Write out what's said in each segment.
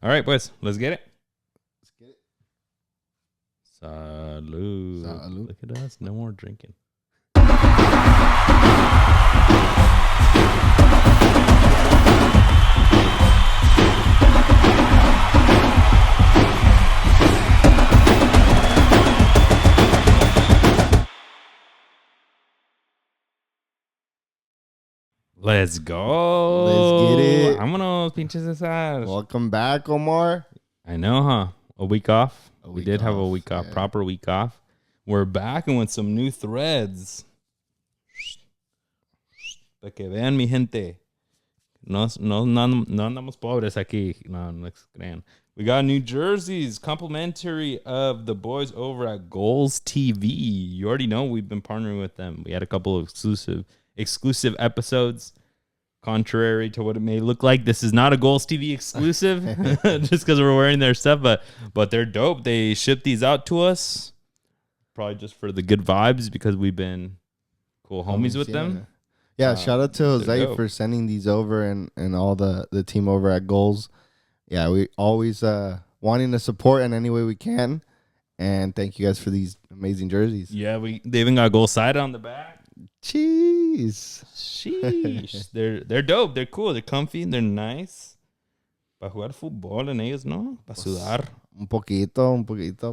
All right, boys, let's get it. Let's get it. Salud. Salud. Look at us. No more drinking. Let's go. Let's get it. Vámonos, pinches Cesar. Welcome back, Omar. I know, huh? A week off. A We week did have a off, week off, yeah. proper week off. We're back and with some new threads. Para que vean, mi gente. No andamos pobres aquí. No se crean. We got new jerseys, complimentary of the boys over at Goals TV. You already know we've been partnering with them. We had a couple of exclusive episodes. Contrary to what it may look like, this is not a Goals TV exclusive, just because we're wearing their stuff. But they're dope. They shipped these out to us, probably just for the good vibes, because we've been cool homies with them. Yeah, shout out to they're Jose dope. for sending these over and all the team over at Goals. Yeah, we always wanting to support in any way we can. And thank you guys for these amazing jerseys. Yeah, they even got Goal Side on the back. Cheese. Sheesh. They're dope. They're cool. They're comfy. They're nice. Para jugar fútbol en ellos, ¿no? Para sudar. Un poquito.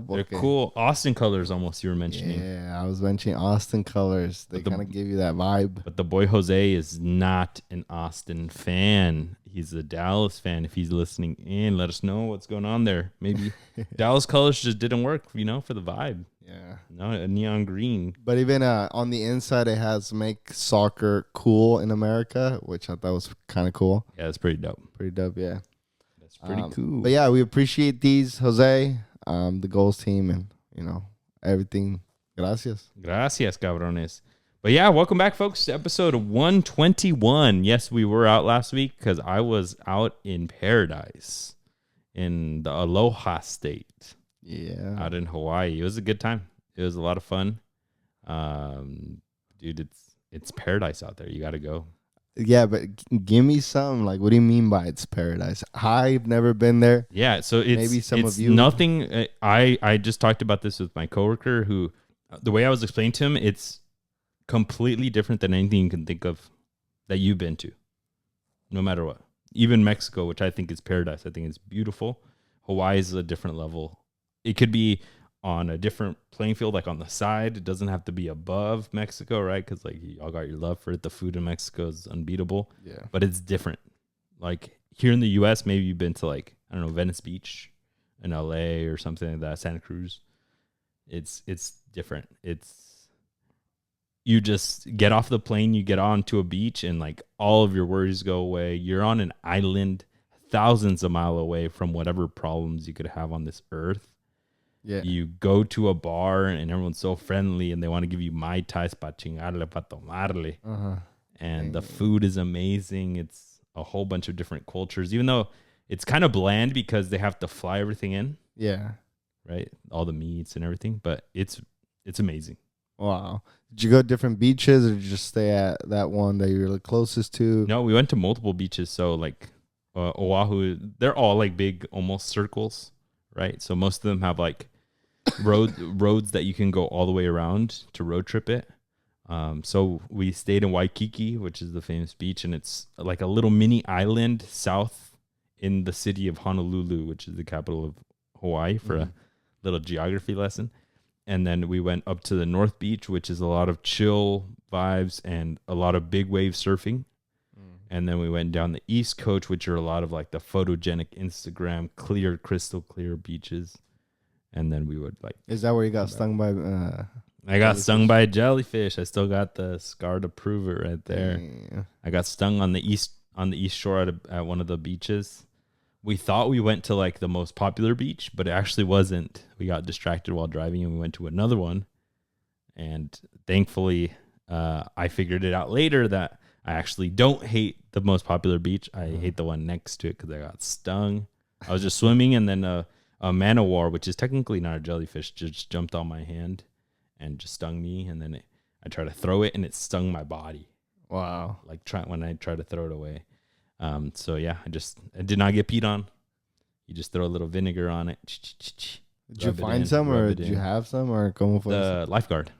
They're cool. Austin colors almost, you were mentioning. Yeah, I was mentioning Austin colors. They kind of give you that vibe. But the boy Jose is not an Austin fan. He's a Dallas fan. If he's listening in, let us know what's going on there. Maybe Dallas colors just didn't work, for the vibe. Yeah. No, a neon green. But even on the inside, it has make soccer cool in America, which I thought was kind of cool. Yeah, that's pretty dope. Pretty dope, yeah. That's pretty cool. But yeah, we appreciate these, Jose, the Goals team, and, everything. Gracias. Gracias, cabrones. But yeah, welcome back, folks, to episode 121. Yes, we were out last week because I was out in paradise in the Aloha State. Yeah. Out in Hawaii. It was a good time. It was a lot of fun. Dude, it's paradise out there. You got to go. Yeah, but give me some. Like, what do you mean by it's paradise? I've never been there. Yeah, so it's Maybe some it's of you. Nothing. I just talked about this with my coworker who, the way I was explaining to him, it's completely different than anything you can think of that you've been to, no matter what. Even Mexico, which I think is paradise. I think it's beautiful. Hawaii is a different level. It could be on a different playing field, like on the side. It doesn't have to be above Mexico, right? Because like y'all got your love for it. The food in Mexico is unbeatable. Yeah. But it's different. Like here in the U.S., maybe you've been to like, I don't know, Venice Beach in L.A. or something like that, Santa Cruz. It's different. You just get off the plane, you get onto a beach, and like all of your worries go away. You're on an island thousands of miles away from whatever problems you could have on this earth. Yeah. You go to a bar and everyone's so friendly and they want to give you Mai Tais pa chingarle, pa tomarle. Uh-huh. And the food is amazing. It's a whole bunch of different cultures, even though it's kind of bland because they have to fly everything in. Yeah. Right? All the meats and everything. But it's amazing. Wow. Did you go to different beaches or did you just stay at that one that you were the closest to? No, we went to multiple beaches. So like Oahu, they're all like big, almost circles, right? So most of them have like roads that you can go all the way around to road trip it. So we stayed in Waikiki, which is the famous beach, and it's like a little mini island south in the city of Honolulu, which is the capital of Hawaii, for a little geography lesson. And then we went up to the North Beach, which is a lot of chill vibes and a lot of big wave surfing. And then we went down the East Coast, which are a lot of like the photogenic Instagram, clear, crystal clear beaches. And then we would like... Is that where you got stung by... I got stung by a jellyfish. I still got the scar to prove it right there. Yeah. I got stung on the east shore at one of the beaches. We thought we went to like the most popular beach, but it actually wasn't. We got distracted while driving and we went to another one. And thankfully, I figured it out later that I actually don't hate the most popular beach. I hate the one next to it because I got stung. I was just swimming and then a man-o-war, which is technically not a jellyfish, just jumped on my hand and just stung me. And then I tried to throw it and it stung my body. Wow. Like when I tried to throw it away. So yeah, I did not get peed on. You just throw a little vinegar on it. Did you find some, or did you have some, or como fue? The lifeguard.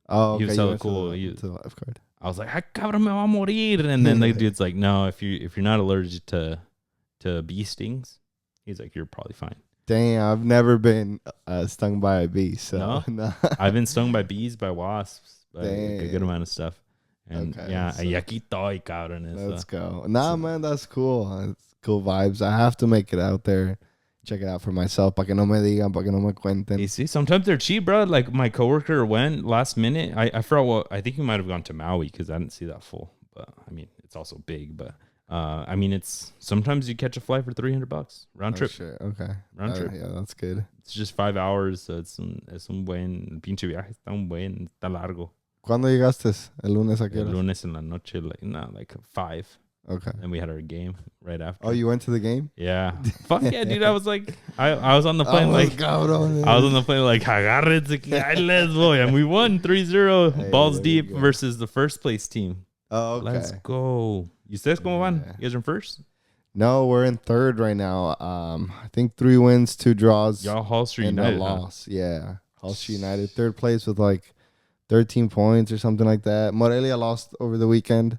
Oh, okay. He was so cool. To the lifeguard. I was like, "Ay, cabrón, me va a morir," and then the dude's like, "No, if you're not allergic to bee stings," he's like, "You're probably fine." Dang, I've never been stung by a bee. So no. I've been stung by bees, by wasps, by like a good amount of stuff. And yeah, so aquí estoy, cabrón. Let's go. Nah, man, that's cool. It's cool vibes. I have to make it out there. Check it out for myself. Pa que no me digan, pa que no me cuenten. You see, sometimes they're cheap, bro. Like my coworker went last minute. I forgot what. I think he might have gone to Maui because I didn't see that full. But I mean, it's also big. But I mean, it's sometimes you catch a flight for $300 round trip. Shit. Okay, round trip. Yeah, that's good. It's just 5 hours. So it's un buen pinche viaje. Está un buen, está largo. ¿Cuándo llegaste? El lunes a qué hora? El lunes en la noche, like 5. Okay. And we had our game right after. Oh, you went to the game? Yeah. Fuck yeah, dude. I was like, I was on the plane like, cabrón, I was on the plane like, agárrense, let's go. And we won 3-0, hey, balls deep versus the first place team. Oh, okay. Let's go. ¿Ustedes cómo van? You guys are in first? No, we're in third right now. I think 3 wins, 2 draws. Y'all Hall Street United. And a loss. Yeah. Hall Street United. Third place with like 13 points or something like that. Morelia lost over the weekend.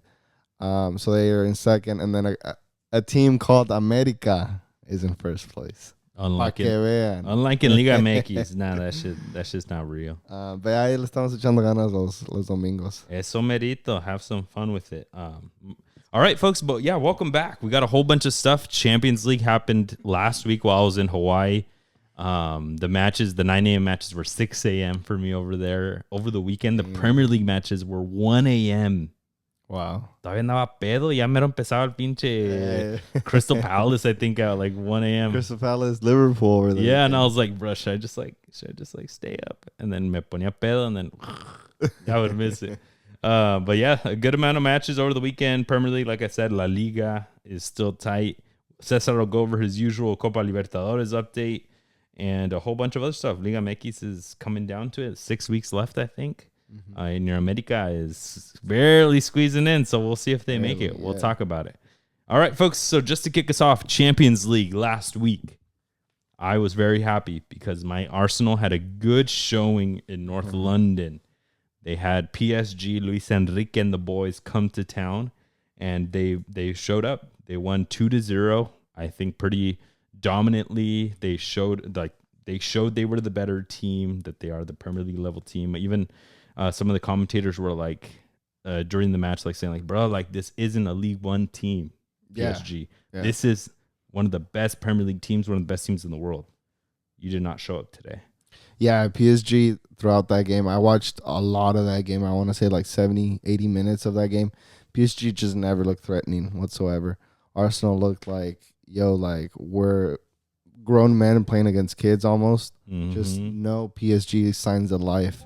So they are in second, and then a team called America is in first place. Unlike in Liga MX, nah, that's just not real. But ahí le estamos echando ganas los domingos. Eso merito, have some fun with it. All right, folks, but yeah, welcome back. We got a whole bunch of stuff. Champions League happened last week while I was in Hawaii. The 9 a.m. matches were 6 a.m. for me over there. Over the weekend, the Premier League matches were 1 a.m. Wow. Todavía andaba pedo. Ya mero empezaba el pinche Crystal Palace, I think, at like 1 a.m. Crystal Palace, Liverpool. Over there. Yeah, and I was like, bro, should I just stay up? And then me ponía pedo, and then I would miss it. But yeah, a good amount of matches over the weekend. Premier League, like I said, La Liga is still tight. Cesar will go over his usual Copa Libertadores update and a whole bunch of other stuff. Liga MX is coming down to it. 6 weeks left, I think. And your America is barely squeezing in, so we'll see if they make it. We'll talk about it. All right, folks. So just to kick us off, Champions League last week, I was very happy because my Arsenal had a good showing in North London. They had PSG, Luis Enrique, and the boys come to town, and they showed up. They won 2-0. I think pretty dominantly. They showed they were the better team, that they are the Premier League level team. Even some of the commentators were like during the match, like saying like, bro, like this isn't a League One team, PSG. Yeah. This is one of the best Premier League teams, one of the best teams in the world. You did not show up today. Yeah, PSG throughout that game. I watched a lot of that game. I want to say like 70, 80 minutes of that game. PSG just never looked threatening whatsoever. Arsenal looked like, we're grown men playing against kids almost. Just no PSG signs of life.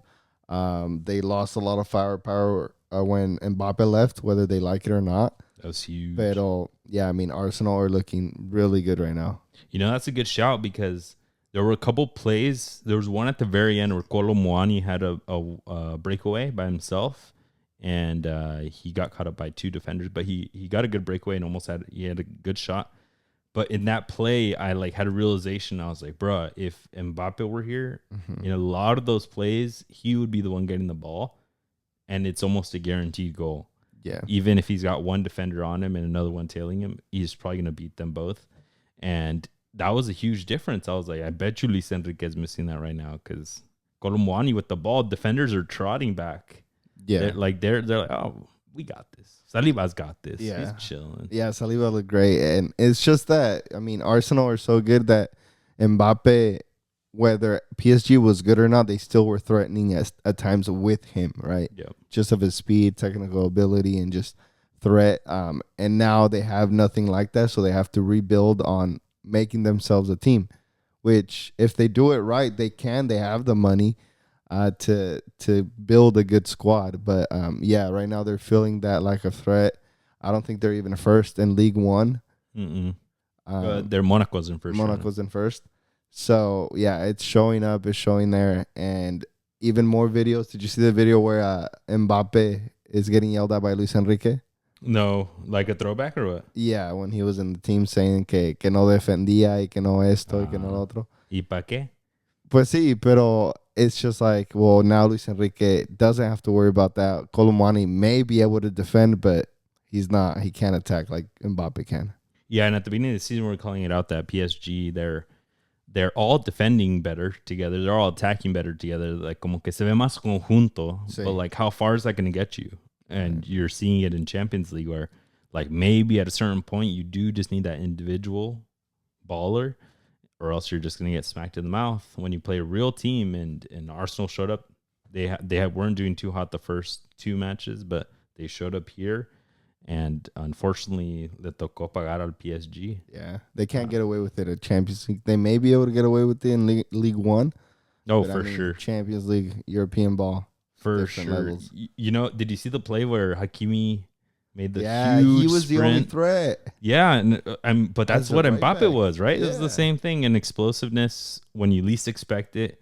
They lost a lot of firepower when Mbappe left, whether they like it or not. That was huge. But yeah, I mean, Arsenal are looking really good right now. You know, that's a good shout because there were a couple plays. There was one at the very end where Kolo Muani had a breakaway by himself, and he got caught up by 2 defenders. But he got a good breakaway and had a good shot. But in that play, I had a realization. I was like, bruh, if Mbappe were here, in a lot of those plays, he would be the one getting the ball. And it's almost a guaranteed goal. Yeah. Even if he's got one defender on him and another one tailing him, he's probably going to beat them both. And that was a huge difference. I was like, I bet you Luis Enrique is missing that right now because Kolo Muani with the ball, defenders are trotting back. Yeah. They're like, oh, we got this. Saliba's got this. Yeah. He's chilling. Yeah, Saliba looked great. And it's just that, I mean, Arsenal are so good that Mbappe, whether PSG was good or not, they still were threatening at times with him, right? Yep. Just of his speed, technical ability, and just threat. And now they have nothing like that, so they have to rebuild on making themselves a team, which if they do it right, they can. They have the money to build a good squad. But yeah, right now they're feeling that like a threat. I don't think they're even first in League One. They're Monaco's in first. Monaco's in first. So yeah, it's showing up. It's showing there, and even more videos. Did you see the video where Mbappe is getting yelled at by Luis Enrique? No, like a throwback or what? Yeah, when he was in the team saying que no defendía y que no esto y que no lo otro. ¿Y pa' qué? Pues sí, pero it's just like, well, now Luis Enrique doesn't have to worry about that. Colomani may be able to defend, but he's not. He can't attack like Mbappe can. Yeah, and at the beginning of the season, we are calling it out that PSG, they're all defending better together. They're all attacking better together. Like, como que se ve más conjunto. Sí. But, like, how far is that going to get you? And you're seeing it in Champions League where, like, maybe at a certain point, you do just need that individual baller, or else you're just going to get smacked in the mouth. When you play a real team, and Arsenal showed up, they weren't doing too hot the first two matches, but they showed up here. And unfortunately, le tocó pagar al PSG. Yeah, they can't get away with it at Champions League. They may be able to get away with it in League One. Oh, for sure. Champions League, European ball. For sure. Levels. You know, did you see the play where Hakimi made the huge he was sprint? The only threat. Yeah, but that's what Mbappe was, right? Yeah. It was the same thing in explosiveness when you least expect it.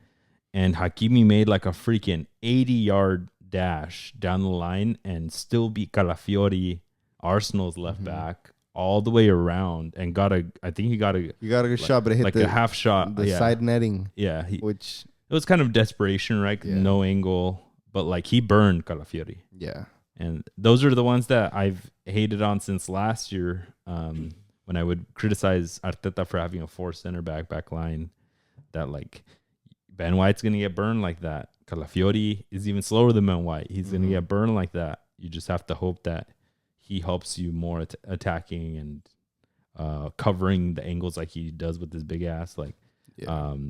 And Hakimi made like a freaking 80-yard dash down the line and still beat Calafiori, Arsenal's left back, all the way around, and I think he got a good shot, but it hit like a half shot, the side netting. Yeah, which it was kind of desperation, right? Yeah. No angle, but like he burned Calafiori. Yeah, and those are the ones that I've hated on since last year. When I would criticize Arteta for having a 4 center back line, that like Ben White's gonna get burned like that. Calafiori is even slower than Ben White. He's gonna get burned like that. You just have to hope that he helps you more attacking and covering the angles like he does with his big ass, like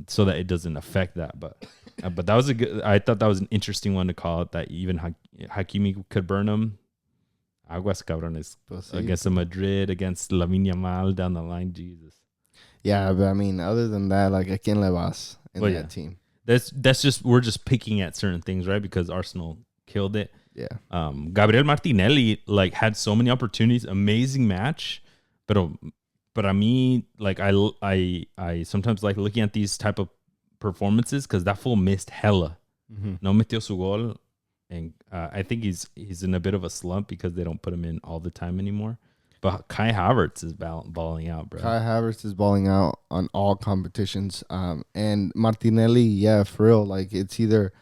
so that it doesn't affect that. But that was I thought that was an interesting one to call it, that even Hakimi could burn him. Aguas cabrones against Madrid, against Lamine Yamal down the line. Jesus. Yeah, but I mean, other than that, like, ¿a quién le vas in that team? That's just, we're just picking at certain things, right? Because Arsenal killed it. Yeah. Gabriel Martinelli like had so many opportunities, amazing match, but I mean, like I sometimes like looking at these type of performances because that fool missed hella. No metió su gol, and I think he's in a bit of a slump because they don't put him in all the time anymore. But Kai Havertz is balling out, bro. Kai Havertz is balling out on all competitions. And Martinelli, yeah, for real, like it's either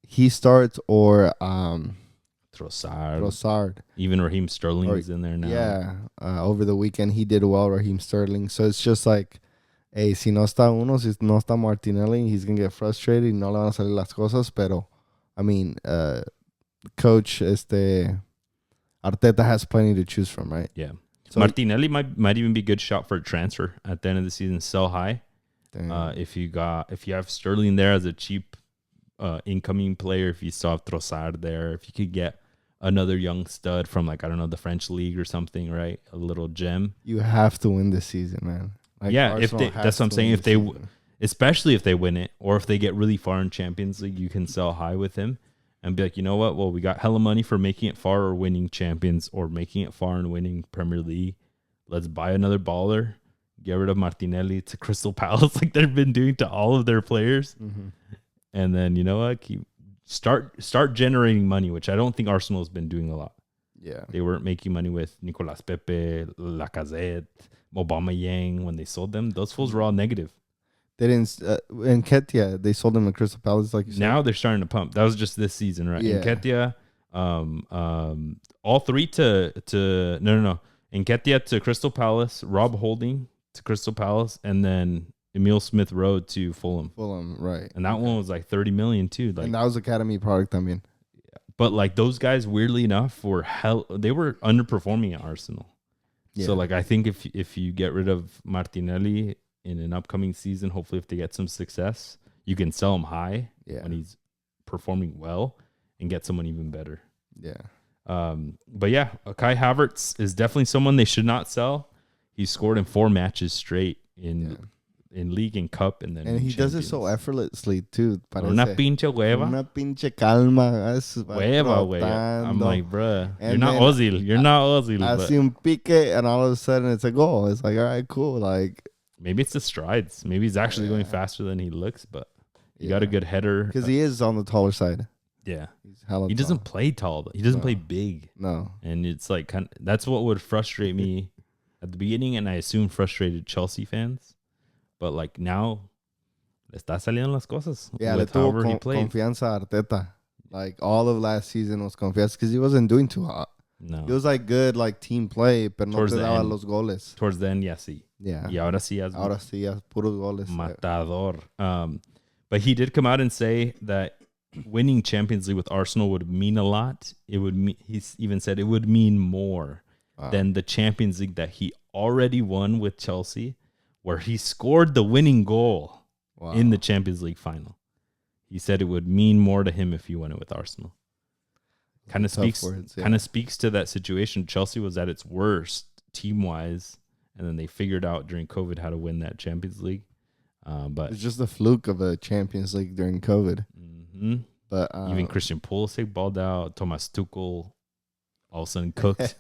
he starts or Trossard. Even Raheem Sterling is in there now. Yeah. Over the weekend, he did well, Raheem Sterling. So it's just like, hey, si no está uno, si no está Martinelli, he's going to get frustrated. No le van a salir las cosas. Pero, I mean, Coach Arteta has plenty to choose from, right? Yeah. So Martinelli might even be a good shot for a transfer at the end of the season. Sell high. If you have Sterling there as a cheap incoming player, if you still have Trossard there, if you could get another young stud from, like, I don't know, the French league or something, right? A little gem. You have to win this season, man. Like, yeah, that's what I'm saying. Especially if they win it, or if they get really far in Champions League, you can sell high with him and be like, you know what? Well, we got hella money for making it far or winning Champions, or making it far and winning Premier League. Let's buy another baller. Get rid of Martinelli to Crystal Palace, like they've been doing to all of their players. And then, you know what? Start generating money, which I don't think Arsenal has been doing a lot. Yeah. They weren't making money with Nicolas Pepe, Lacazette, Aubameyang when they sold them. Those fools were all negative. They didn't. Nketiah, they sold them to Crystal Palace, like you said. Now they're starting to pump. That was just this season, right? Yeah. Nketiah, all three to no. Nketiah to Crystal Palace, Rob Holding to Crystal Palace, and then Emile Smith Rowe to Fulham. Fulham, right. And that one was like 30 million too. Like, and that was Academy product, I mean. But like those guys, weirdly enough, they were underperforming at Arsenal. Yeah. So like I think if you get rid of Martinelli in an upcoming season, hopefully if they get some success, you can sell him high when he's performing well and get someone even better. Yeah. But yeah, Kai Havertz is definitely someone they should not sell. He scored in 4 matches straight in league and cup, and then he does it so effortlessly too. Una pinche hueva. Una pinche calma. Hueva. I'm like, bruh, you're not Ozil. You're not Ozil. Hace un pique, and all of a sudden it's a goal. It's like, all right, cool. Like, maybe it's the strides. Maybe he's actually going faster than he looks, but he got a good header. Because he is on the taller side. He's hella He doesn't tall. play tall. He doesn't No. play big. No. And it's like that's what would frustrate me at the beginning, and I assume frustrated Chelsea fans. But like now, le está saliendo las cosas. Yeah, with le tuvo however he played. confianza a Arteta. Like all of last season was confianza because he wasn't doing too hot. No. It was like good like team play, pero no Towards te the daba end. los goles. Towards the end, yeah, sí. Yeah. Y ahora sí, Ahora sí, ya puros goles. matador. But he did come out and say that winning Champions League with Arsenal would mean a lot. It would he even said it would mean more than the Champions League that he already won with Chelsea, where he scored the winning goal in the Champions League final. He said it would mean more to him if he won it with Arsenal. Kind of speaks to that situation. Chelsea was at its worst team-wise, and then they figured out during COVID how to win that Champions League. But it's just a fluke of a Champions League during COVID. Mm-hmm. But even Christian Pulisic balled out. Thomas Tuchel all of a sudden cooked.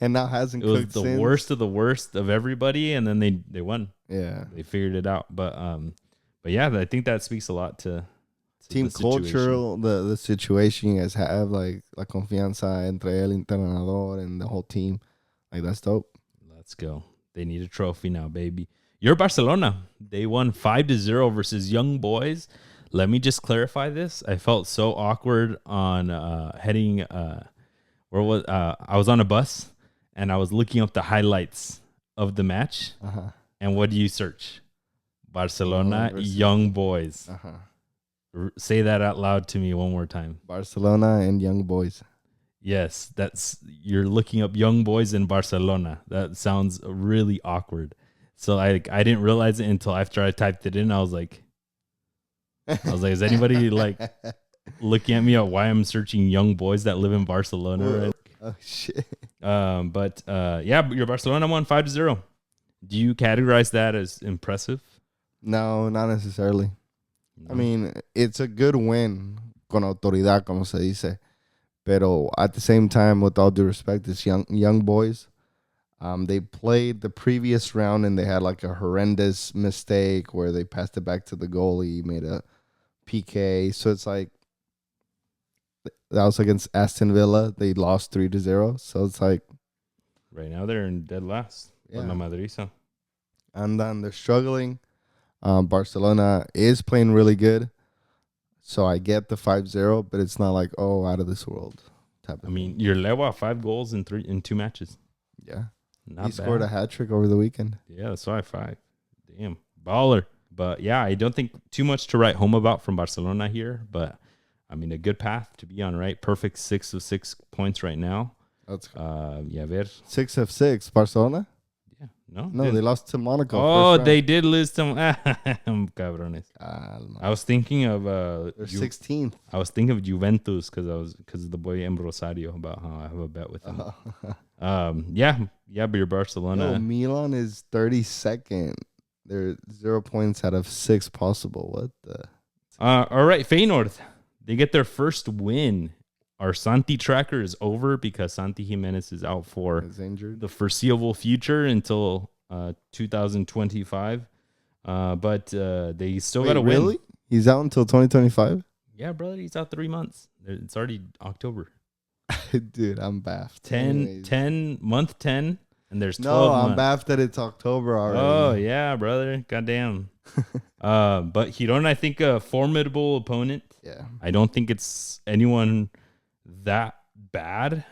And now hasn't cooked. It was the worst of the worst of everybody, and then they won. Yeah. They figured it out. But yeah, I think that speaks a lot to team culture, the situation you guys have, like la confianza entre el entrenador and the whole team. Like, that's dope. Let's go. They need a trophy now, baby. You're Barcelona. They won 5-0 versus Young Boys. Let me just clarify this. I felt so awkward on heading. I was on a bus and I was looking up the highlights of the match. Uh-huh. And what do you search? Barcelona Young Boys. Uh-huh. Say that out loud to me one more time. Barcelona and Young Boys. Yes, you're looking up Young Boys in Barcelona. That sounds really awkward. So I didn't realize it until after I typed it in. I was like, is anybody like looking at me at why I'm searching Young Boys that live in Barcelona? Right? Oh shit. But your Barcelona won 5-0. Do you categorize that as impressive? No, not necessarily. No. I mean, it's a good win con autoridad, como se dice. Pero at the same time, with all due respect, it's young boys. They played the previous round and they had like a horrendous mistake where they passed it back to the goalie, made a PK. So it's like that was against Aston Villa. They lost 3-0. So it's like right now they're in dead last. Yeah. La Madriza. And then they're struggling. Barcelona is playing really good. So I get the 5-0, but it's not like, out of this world type of thing. You're Lewa 5 goals in 2 matches. Yeah. Not he scored a hat trick over the weekend. Yeah, that's why 5. Damn. Baller. But yeah, I don't think too much to write home about from Barcelona here. But I mean, a good path to be on, right? Perfect 6 of 6 points right now. That's ver. 6 of 6. Barcelona? Yeah. No, they lost to Monaco. Oh, they did lose to cabrones. I was thinking of they're 16th. I was thinking of Juventus because of the boy Rosario about how I have a bet with him. But your Barcelona. No, Milan is 32nd. They're 0 points out of 6 possible. What the? All right, Feyenoord. They get their first win. Our Santi tracker is over because Santi Jimenez is out for the foreseeable future until 2025. But they still got to win. Really? He's out until 2025? Yeah, brother. He's out 3 months. It's already October. Dude, I'm baffed. 10, month 10, and there's 12 No, months. I'm baffed that it's October already. Oh, yeah, brother. Goddamn. But Girona, I think, a formidable opponent. Yeah. I don't think it's anyone that bad.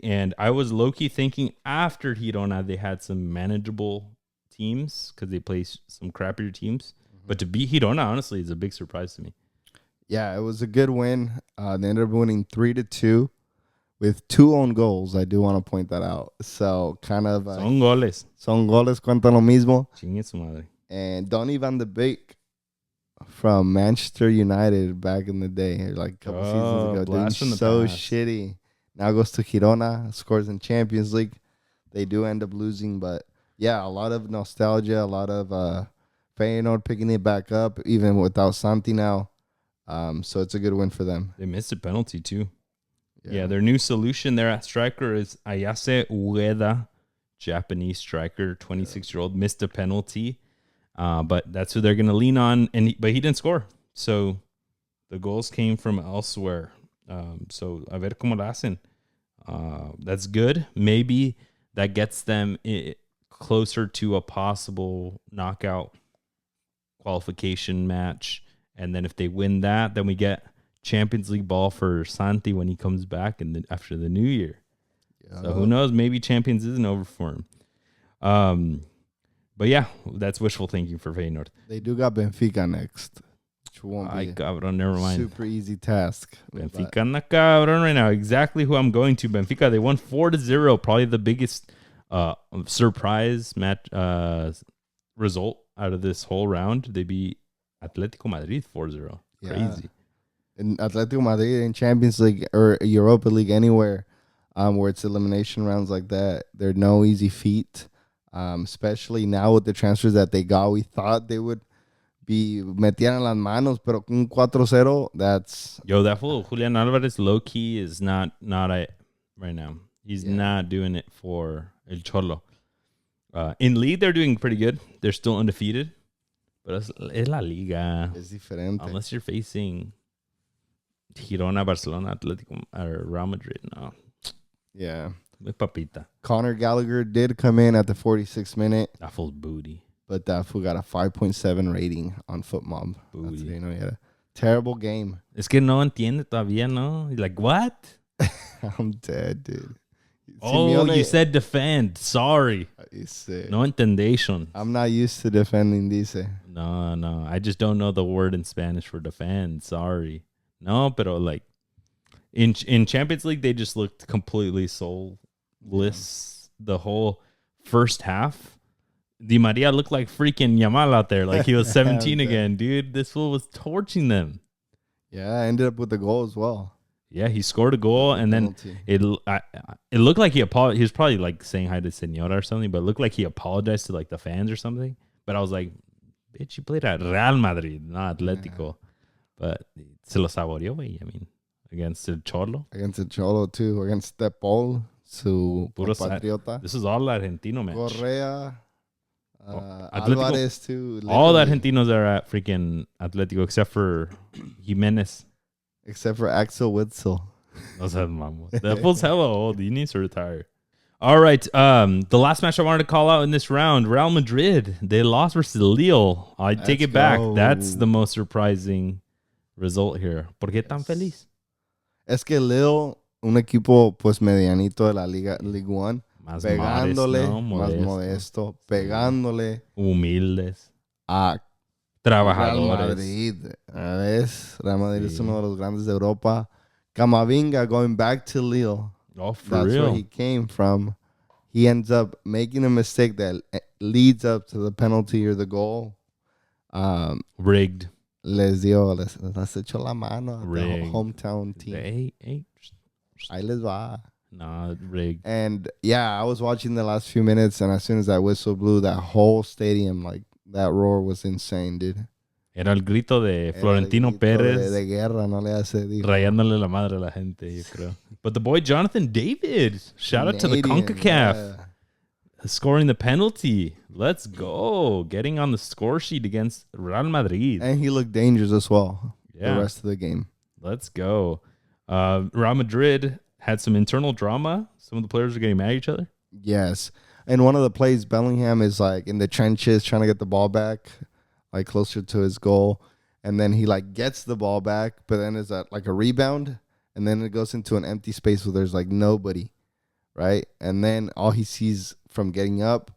And I was low-key thinking after Girona, they had some manageable teams because they play some crappier teams. Mm-hmm. But to beat Girona, honestly, is a big surprise to me. Yeah, it was a good win. They ended up winning 3-2 with 2 own goals. I do want to point that out. So kind of... son goles. Son goles, cuentan lo mismo. Chingue su madre. And Donny van de Beek from Manchester United back in the day, like a couple seasons ago, doing so shitty. Now goes to Girona, scores in Champions League. They do end up losing, but yeah, a lot of nostalgia, a lot of Feyenoord picking it back up, even without Santi now. So it's a good win for them. They missed a penalty too. Yeah, their new solution there at striker is Ayase Ueda, Japanese striker, 26-year-old, missed a penalty. But that's who they're going to lean on. But he didn't score. So the goals came from elsewhere. So a ver cómo la hacen. That's good. Maybe that gets them closer to a possible knockout qualification match. And then if they win that, then we get Champions League ball for Santi when he comes back after the new year. Yeah. So who knows? Maybe Champions isn't over for him. But yeah, that's wishful thinking for Feyenoord. They do got Benfica next. Which won't be cabrón, never mind. Super easy task. Benfica na cabrón right now. Exactly who I'm going to. Benfica, they won 4-0. Probably the biggest surprise match result out of this whole round. They beat Atletico Madrid 4-0. Yeah. Crazy. In Atletico Madrid in Champions League or Europa League, anywhere where it's elimination rounds like that, they're no easy feat. Especially now with the transfers that they got, we thought they would be metieran las manos, pero con 4-0, that's... Yo, that fool, Julian Alvarez, low-key is not right now. He's not doing it for El Cholo. In league, they're doing pretty good. They're still undefeated. But es la Liga. Es diferente. Unless you're facing Girona, Barcelona, Atletico, or Real Madrid, no. Yeah. Papita. Conor Gallagher did come in at the 46th minute. That fool's booty. But that fool got a 5.7 rating on FootMob. Booty. You know, he had a terrible game. Es que no entiende todavía, no? He's like, what? I'm dead, dude. Oh, you said defend. Sorry. No entendation. I'm not used to defending, dice. No. I just don't know the word in Spanish for defend. Sorry. No, pero like, in Champions League, they just looked completely soulless the whole first half. Di Maria looked like freaking Yamal out there. Like he was 17 again, dude. This fool was torching them. Yeah, I ended up with a goal as well. Yeah, he scored a goal, and then it looked like he apologized. He was probably like saying hi to Senora or something, but it looked like he apologized to like the fans or something. But I was like, bitch, you played at Real Madrid, not Atletico. Yeah. But se lo saboreó, güey. I mean, against el Cholo. Against el Cholo, too. Against Tepol, su compatriota. This is all Argentino match. Correa, Alvarez, too. Literally. All the Argentinos are at freaking Atletico, except for Jimenez. Except for Axel Witsel. That fool's hella old. He needs to retire. All right. The last match I wanted to call out in this round, Real Madrid. They lost versus Lille. I take it back. That's the most surprising result here. ¿Por qué tan feliz? Es que Lille, un equipo pues medianito de la Ligue 1. Más pegándole, más modesto, pegándole. Humildes. A trabajadores. Real Madrid es uno de los grandes de Europa. Camavinga going back to Lille. Oh, for That's real? Where he came from. He ends up making a mistake that leads up to the penalty or the goal. Rigged. Les echó la mano at the hometown team. Hey. Ahí les va. Nah, rigged. And yeah, I was watching the last few minutes, and as soon as that whistle blew, that whole stadium, like, that roar was insane, dude. Era el grito de Florentino Pérez. De guerra, no le hace. Rayándole la madre a la gente, yo creo. But the boy Jonathan David, shout out to the CONCACAF. Yeah. Scoring the penalty. Let's go. Getting on the score sheet against Real Madrid. And he looked dangerous as well. Yeah. The rest of the game. Let's go. Real Madrid had some internal drama. Some of the players are getting mad at each other. Yes. And one of the plays, Bellingham is like in the trenches trying to get the ball back, like closer to his goal. And then he like gets the ball back, but then it's like a rebound. And then it goes into an empty space where there's like nobody, right? And then all he sees from getting up,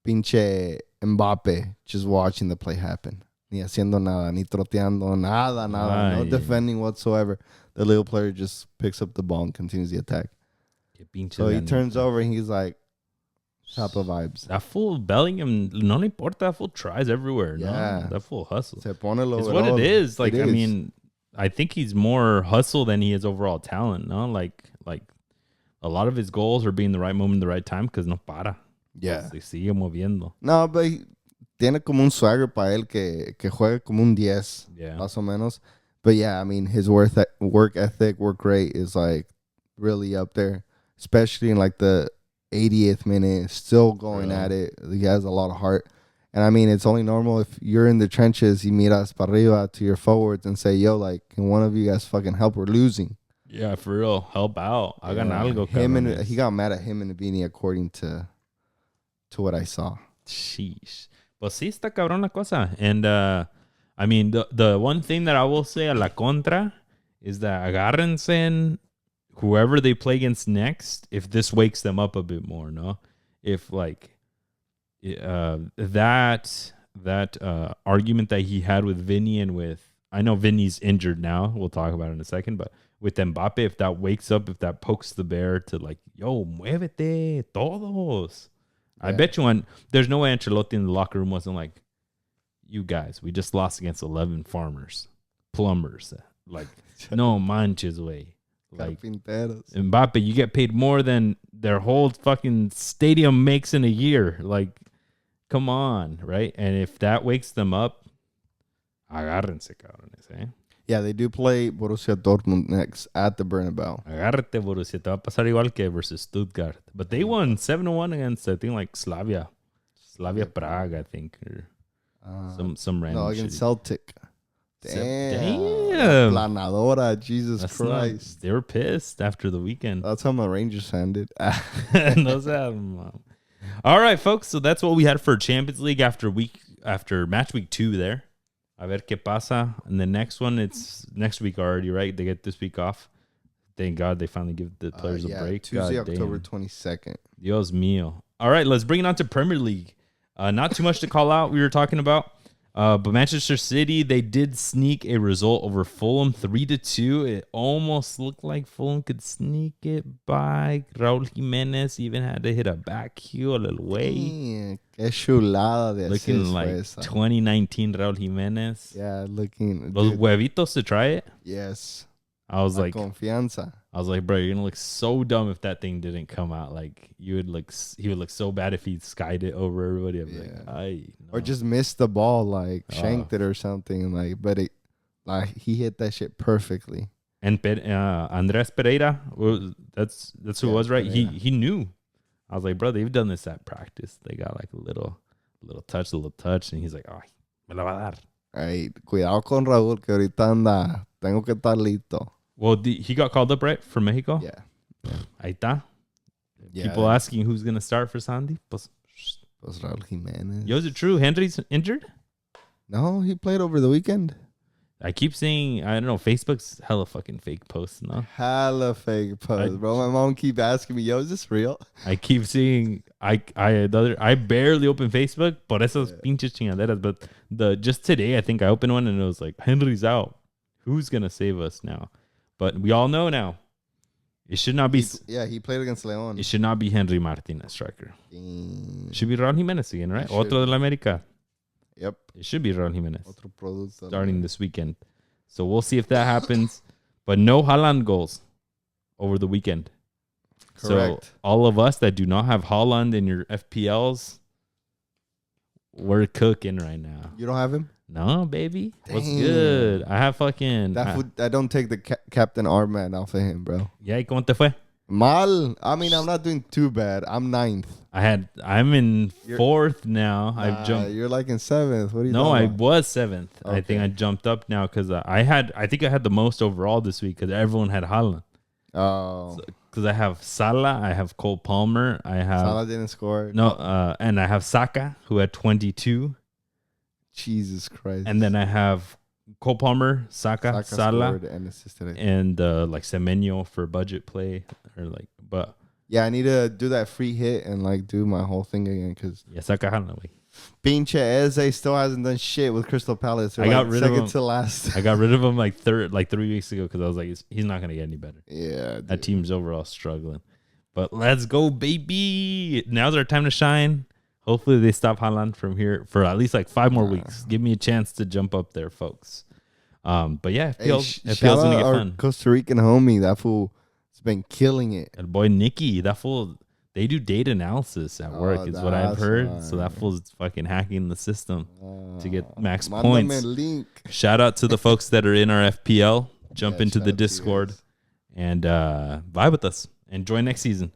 pinche Mbappe just watching the play happen. Ni haciendo nada, ni troteando, nada. No defending whatsoever. The little player just picks up the ball and continues the attack. So he turns over and he's like, top of vibes. That fool Bellingham, no le importa. That fool tries everywhere. Yeah. No? That fool hustles. Se pone lo it's what it is. Like, I mean, I think he's more hustle than he is overall talent. No, like a lot of his goals are being the right moment, the right time, because no para. Yeah. Se sigue moviendo. No, but tiene como un swagger para él que juega como un 10, más o menos. But yeah, I mean, his work ethic, work rate is like really up there, especially in like the 80th minute, still going at it. He has a lot of heart. And I mean, it's only normal if you're in the trenches, you miras para arriba to your forwards and say, yo, like, can one of you guys fucking help? We're losing. Yeah, for real. Help out. Hagan algo, He got mad at him and Vini, according to what I saw. Sheesh. Pues sí, está cabrón la cosa. And, I mean, the one thing that I will say a la contra is that agárrense whoever they play against next if this wakes them up a bit more, no? If, like, that argument that he had with Vinny and with, I know Vinny's injured now. We'll talk about it in a second, but with Mbappe, if that wakes up, if that pokes the bear to like, yo, muévete, todos. Yeah. I bet you there's no way Ancelotti in the locker room wasn't like, you guys, we just lost against 11 farmers, plumbers. Like, no manches way. Like, Mbappe, you get paid more than their whole fucking stadium makes in a year. Like, come on, right? And if that wakes them up, agárrense, cabrones, eh? Yeah, they do play Borussia Dortmund next at the Bernabeu. Agárrate, Borussia. Te va a pasar igual que versus Stuttgart. But they won 7-1 against, I think, like Slavia Prague, I think. Or some random against Celtic. Damn. Planadora, Jesus Christ. They were pissed after the weekend. That's how my Rangers ended. All right, folks. So that's what we had for Champions League after match week 2 there. A ver qué pasa. And the next one, it's next week already, right? They get this week off. Thank God they finally give the players a break. Tuesday, October 22nd. Dios mío. All right, let's bring it on to Premier League. Not too much to call out. We were talking about. But Manchester City, they did sneak a result over Fulham 3-2. It almost looked like Fulham could sneak it by. Raul Jimenez even had to hit a back heel a little way. Qué chulada de looking like 2019 Raul Jimenez. Yeah, looking. Los huevitos to try it? Yes. I was like, confianza. I was like, bro, you're gonna look so dumb if that thing didn't come out. Like, he would look so bad if he skied it over everybody. I'm like, no. Or just missed the ball, like shanked it or something. Like, but he hit that shit perfectly. And Andres Pereira, that's who it was, right? Pereira. He knew. I was like, bro, they've done this at practice. They got like a little touch, and he's like, oh, me la va a dar. Right, cuidado con Raúl, que ahorita anda. Tengo que estar listo. Well, he got called up, right, for Mexico? Yeah. Ahí está. Yeah. People asking who's going to start for Sandy. Pues Raul Jimenez. Yo, is it true Henry's injured? No, he played over the weekend. I keep seeing, I don't know, Facebook's hella fucking fake posts, no? Hella fake posts, bro. My mom keep asking me, yo, is this real? I keep seeing, I barely open Facebook, por esos pinches chingaderas. But just today, I think I opened one and it was like, Henry's out. Who's going to save us now? But we all know now. It should not be. He played against León. It should not be Henry Martinez, striker. It should be Raul Jimenez again, right? Otro de la América. Yep. It should be Raul Jimenez. Otro producto. Starting this weekend. So we'll see if that happens. But no Haaland goals over the weekend. Correct. So all of us that do not have Haaland in your FPLs, we're cooking right now. You don't have him? No, baby. Damn. What's good? I have fucking... I don't take the Captain Armband off of him, bro. Yeah, ¿cómo te fue? Mal. I mean, I'm not doing too bad. I'm 9th. I'm in 4th now. I've jumped. You're like in 7th. What are you No, talking about? I was 7th. Okay. I think I jumped up now because I think I had the most overall this week because everyone had Haaland. Oh. Because I have Salah, I have Cole Palmer, Salah didn't score. No, and I have Saka who had 22. Jesus Christ. And then I have Cole Palmer, Saka Salah, and assisted, and like Semenyo for budget play or like. But yeah, I need to do that free hit and like do my whole thing again because Saka Haaland. Pinche Eze still hasn't done shit with Crystal Palace. I got rid of him. To last. I got rid of him like 3 weeks ago because I was like, he's not gonna get any better. Yeah, dude. That team's overall struggling. But let's go, baby! Now's our time to shine. Hopefully they stop Haaland from here for at least like 5 more weeks. Give me a chance to jump up there, folks. But yeah, it feels gonna get fun. Costa Rican homie, that fool has been killing it. And boy, Nicky, that fool, they do data analysis at work, is what I've heard. Fine. So that fool's fucking hacking the system to get max points. Link. Shout out to the folks that are in our FPL. Jump into the Discord and vibe with us. Enjoy next season.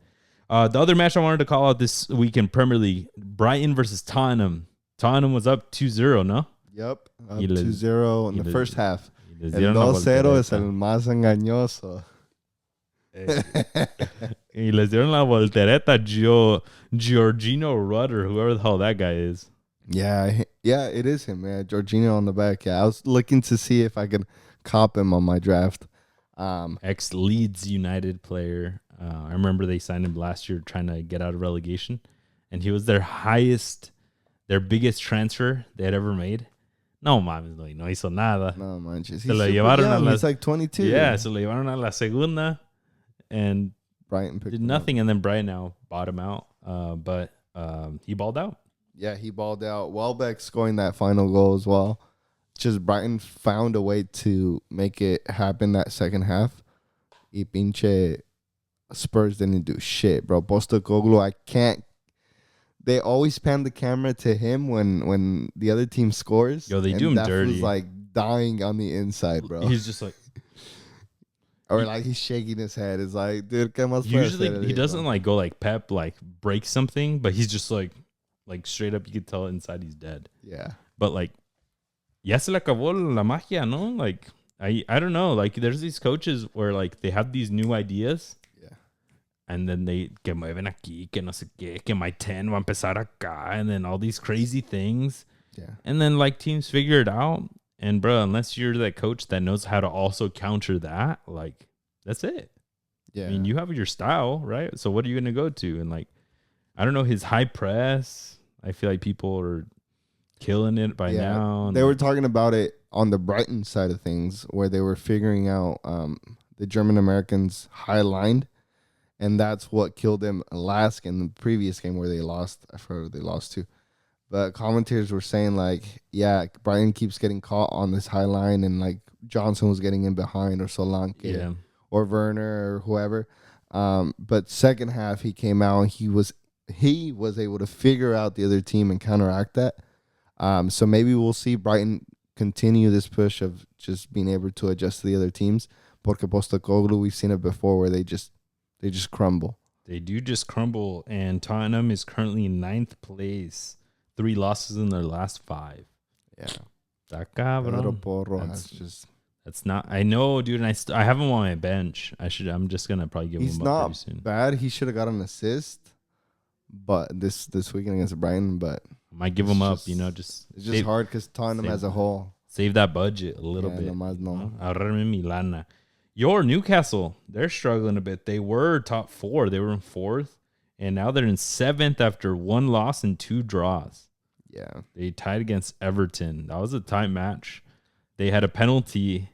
The other match I wanted to call out this week in Premier League, Brighton versus Tottenham. Tottenham was up 2-0, no? Yep. Up Y les- 2-0 in y the les- first half. Y les El dieron la 2-0 es voltereta. el más engañoso. Y les dieron la voltereta. Giorgino Rudder, whoever the hell that guy is. Yeah, it is him, man. Jorginho on the back. Yeah, I was looking to see if I could cop him on my draft. Ex Leeds United player. I remember they signed him last year trying to get out of relegation. And he was their biggest transfer they had ever made. No mames, no hizo nada. No manches. Se lo llevaron a He's like 22. Yeah, se lo llevaron a la segunda. And Brighton picked did him up. nothing. And then Brighton now bought him out. But he balled out. Yeah, he balled out. Welbeck scoring that final goal as well. Just Brighton found a way to make it happen that second half. Y pinche Spurs didn't do shit, bro. Postecoglou, I can't. They always pan the camera to him when the other team scores. Yo, they and do him that dirty. was like dying on the inside, bro. He's just like, Or like he's shaking his head. It's like, dude, ¿qué más puedes usually hacer, he bro? doesn't like go like Pep, like break something, but he's just like straight up, you could tell inside he's dead. Yeah. But like, ya se le acabó la magia, no? Like, I don't know. Like, there's these coaches where like they have these new ideas. Yeah. And then they que mueven aquí, que no sé qué, que my 10 va a empezar acá, and then all these crazy things. Yeah. And then like teams figure it out. And bro, unless you're that coach that knows how to also counter that, like that's it. Yeah. I mean, you have your style, right? So what are you gonna go to? And like, I don't know, his high press. I feel like people are killing it by now. They were talking about it on the Brighton side of things, where they were figuring out the German Americans high lined, and that's what killed them last in the previous game where they lost. I forgot who they lost to. But commentators were saying like, yeah, Brighton keeps getting caught on this high line, and like Johnson was getting in behind, or Solanke, or Werner, or whoever. But second half he came out and he was able to figure out the other team and counteract that. So maybe we'll see Brighton continue this push of just being able to adjust to the other teams. Porque Postecoglou, we've seen it before where they just crumble. They do just crumble, and Tottenham is currently in 9th place. 3 losses in their last 5. Yeah. That cabrón. Porro That's not. I know, dude. And I have him on my bench. I'm just gonna probably give he's him up pretty not soon. bad. He should have got an assist, but this weekend against Brighton. But I might give him up. just- Just it's just hard because Tottenham save- as a whole. save that budget a little Yeah, bit. nomás no. Ahorrarme mi lana. Your Newcastle, they're struggling a bit. They were top 4. They were in 4th, and now they're in 7th after 1 loss and 2 draws. Yeah. They tied against Everton. That was a tight match. They had a penalty.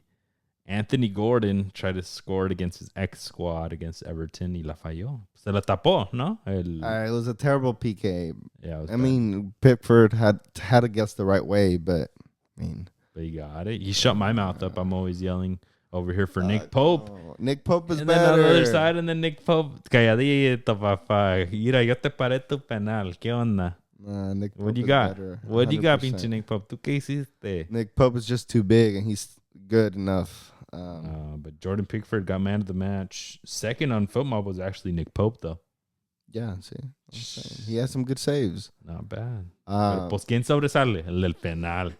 Anthony Gordon tried to score it against his ex-squad against Everton y la falló. Se la tapó, ¿no? It was a terrible PK. Yeah, it was I bad. mean, Pickford had to guess the right way, but I mean, But he got it. He shut my mouth up. I'm always yelling over here for Nick Pope. no. Nick Pope is And better. then on the other side, and then Nick Pope. Calladito, papá. Mira, yo te paré tu penal. ¿Qué onda? Nick Pope What do you is got? better, What do you got, 100%. pinche Nick Pope? ¿Tú qué hiciste? Nick Pope is just too big, and he's good enough. But Jordan Pickford got man of the match. Second on FootMob was actually Nick Pope, though. Yeah, see, I'm saying. He has some good saves. Not bad. Pero, pues, ¿quién sobresale? El del penal.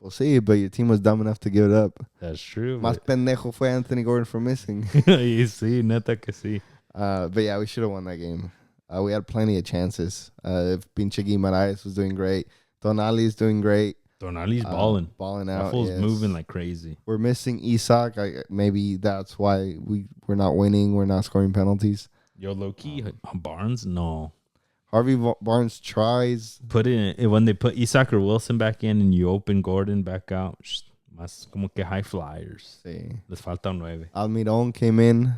We'll see, but your team was dumb enough to give it up. That's true. Más pendejo fue Anthony Gordon for missing. Y sí, neta que sí. But yeah, we should have won that game. We had plenty of chances. If Pinche Guimaraes was doing great, Tonali's doing great. Tonali's balling. Balling That out. fool's yes. moving like crazy. We're missing Isak. Maybe that's why we're not winning. We're not scoring penalties. Yo, low-key, Barnes? No. Harvey Barnes tries. Put it in, when they put Isak or Wilson back in and you open Gordon back out, más como que high flyers. Sí. Les falta 9. Almirón came in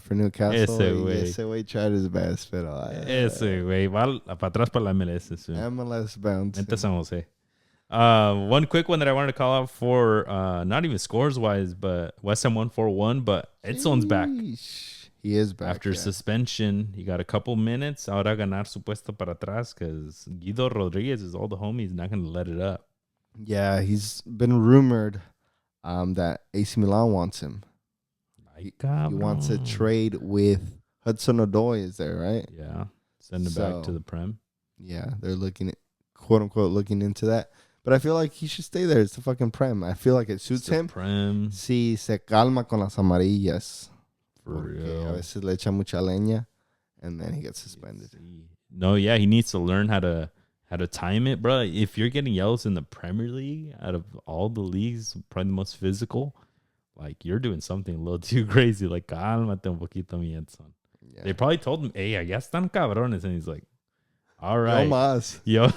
for Newcastle. Ese way tried his best, pero Ese, güey. Va para atrás para la MLS soon. MLS bounce. Neta San Jose. One quick one that I wanted to call out for, not even scores-wise, but West Ham 1-4-1, but Edson's back. He is back. After suspension, he got a couple minutes. Ahora ganar su puesto para atrás because Guido Rodriguez is all the homies, not going to let it up. Yeah, he's been rumored that AC Milan wants him. He wants a trade with Hudson-Odoi, is there, right? Yeah. Send him back to the Prem. Yeah, they're looking quote unquote looking into that. But I feel like he should stay there. It's the fucking Prem. I feel like it suits him. Prem. Si se calma con las amarillas. For Porque real. a veces le echa mucha leña, and then he gets suspended. No, yeah, he needs to learn how to time it, bro. If you're getting yellows in the Premier League, out of all the leagues, probably the most physical, like you're doing something a little too crazy. Like, cálmate un poquito, mi Edson. Yeah. They probably told him, hey, ya están cabrones. And he's like, all right. No más. Yo.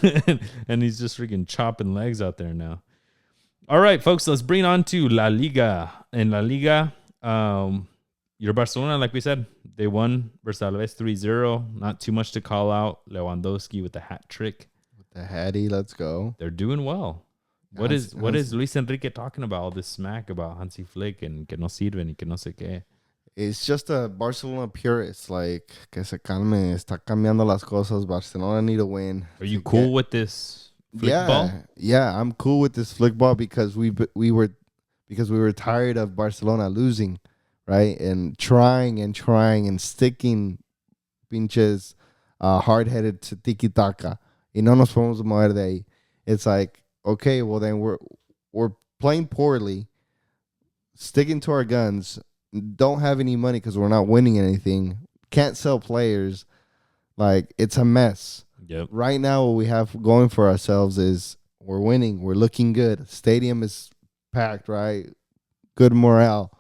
And he's just freaking chopping legs out there now. All right, folks, let's bring on to La Liga. In La Liga, your Barcelona, like we said, they won versus Alaves 3-0. Not too much to call out. Lewandowski with the hat trick. With the hattie, let's go. They're doing well. What is Luis Enrique talking about? All this smack about Hansi Flick and que no sirven y que no sé qué. It's just a Barcelona purist. Like, que se calme. Está cambiando las cosas. Barcelona need to win. Are you cool with this flick ball? Yeah, I'm cool with this flick ball because we were tired of Barcelona losing, right? And trying and sticking pinches hard-headed to tiki-taka. Y no nos podemos mover de ahí. It's like, okay, well then we're playing poorly, sticking to our guns, don't have any money because we're not winning anything, can't sell players. Like, it's a mess. Yep. Right now, what we have going for ourselves is we're winning, we're looking good. Stadium is packed, right? Good morale.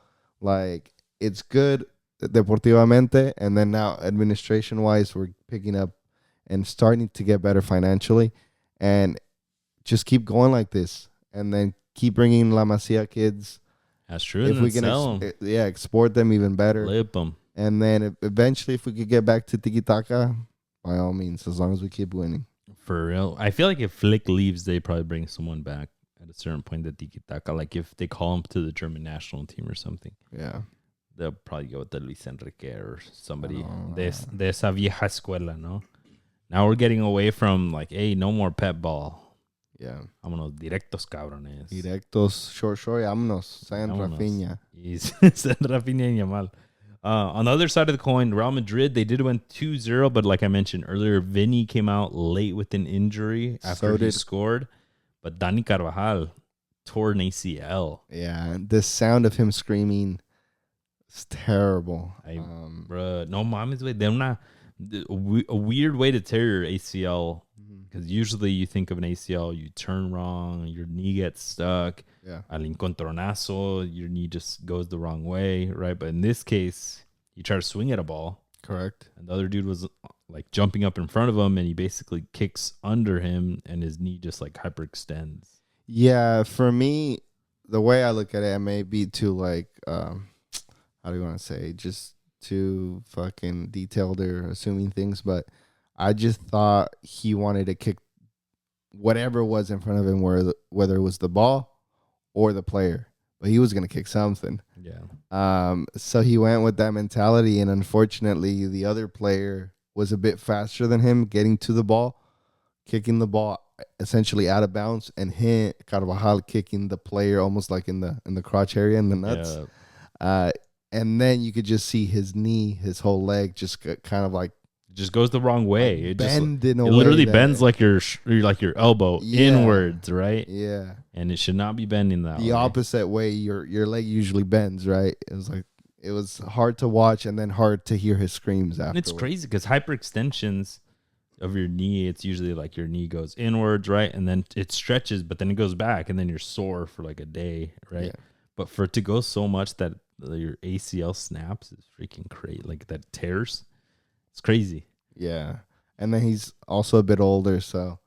Like, it's good deportivamente, and then now administration-wise, we're picking up and starting to get better financially, and just keep going like this, and then keep bringing La Masia kids. That's true. If we can export them even better. Flip them. And then eventually, if we could get back to tiki-taka, by all means, as long as we keep winning. For real. I feel like if Flick leaves, they probably bring someone back at a certain point to tiki-taka. Like if they call him to the German national team or something. Yeah. They'll probably go with the Luis Enrique or somebody de esa vieja escuela, no? Now we're getting away from like, hey, no more pep ball. Yeah. Vámonos directos, cabrones. Directos, short, vámonos. San Rafinha. San Rafinha y Yamal. On the other side of the coin, Real Madrid, they did win 2-0, but like I mentioned earlier, Vinny came out late with an injury after he scored. But Dani Carvajal tore an ACL. Yeah, the sound of him screaming is terrible. Bruh, no mames, güey. A weird way to tear your ACL. Because usually you think of an ACL, you turn wrong, your knee gets stuck. Yeah. Al encontronazo, your knee just goes the wrong way, right? But in this case, he tried to swing at a ball. Correct. And the other dude was like jumping up in front of him, and he basically kicks under him, and his knee just like hyperextends. Yeah, for me, the way I look at it, I may be too like, how do you want to say, just too fucking detailed or assuming things, but I just thought he wanted to kick whatever was in front of him, whether it was the ball or the player, but he was going to kick something. Yeah. So he went with that mentality, and unfortunately, the other player was a bit faster than him, getting to the ball, kicking the ball essentially out of bounds, and Carvajal kicking the player almost like in the crotch area, in the nuts. Yeah. And then you could just see his knee, his whole leg, just kind of like. Just goes the wrong way. It literally bends like your elbow inwards, right? Yeah. And it should not be bending that way. The opposite way your leg usually bends, right? It was hard to watch and then hard to hear his screams after. It's crazy because hyperextensions of your knee, it's usually like your knee goes inwards, right? And then it stretches, but then it goes back, and then you're sore for like a day, right? Yeah. But for it to go so much that your ACL snaps is freaking crazy. Like that tears. It's crazy. Yeah. And then he's also a bit older, so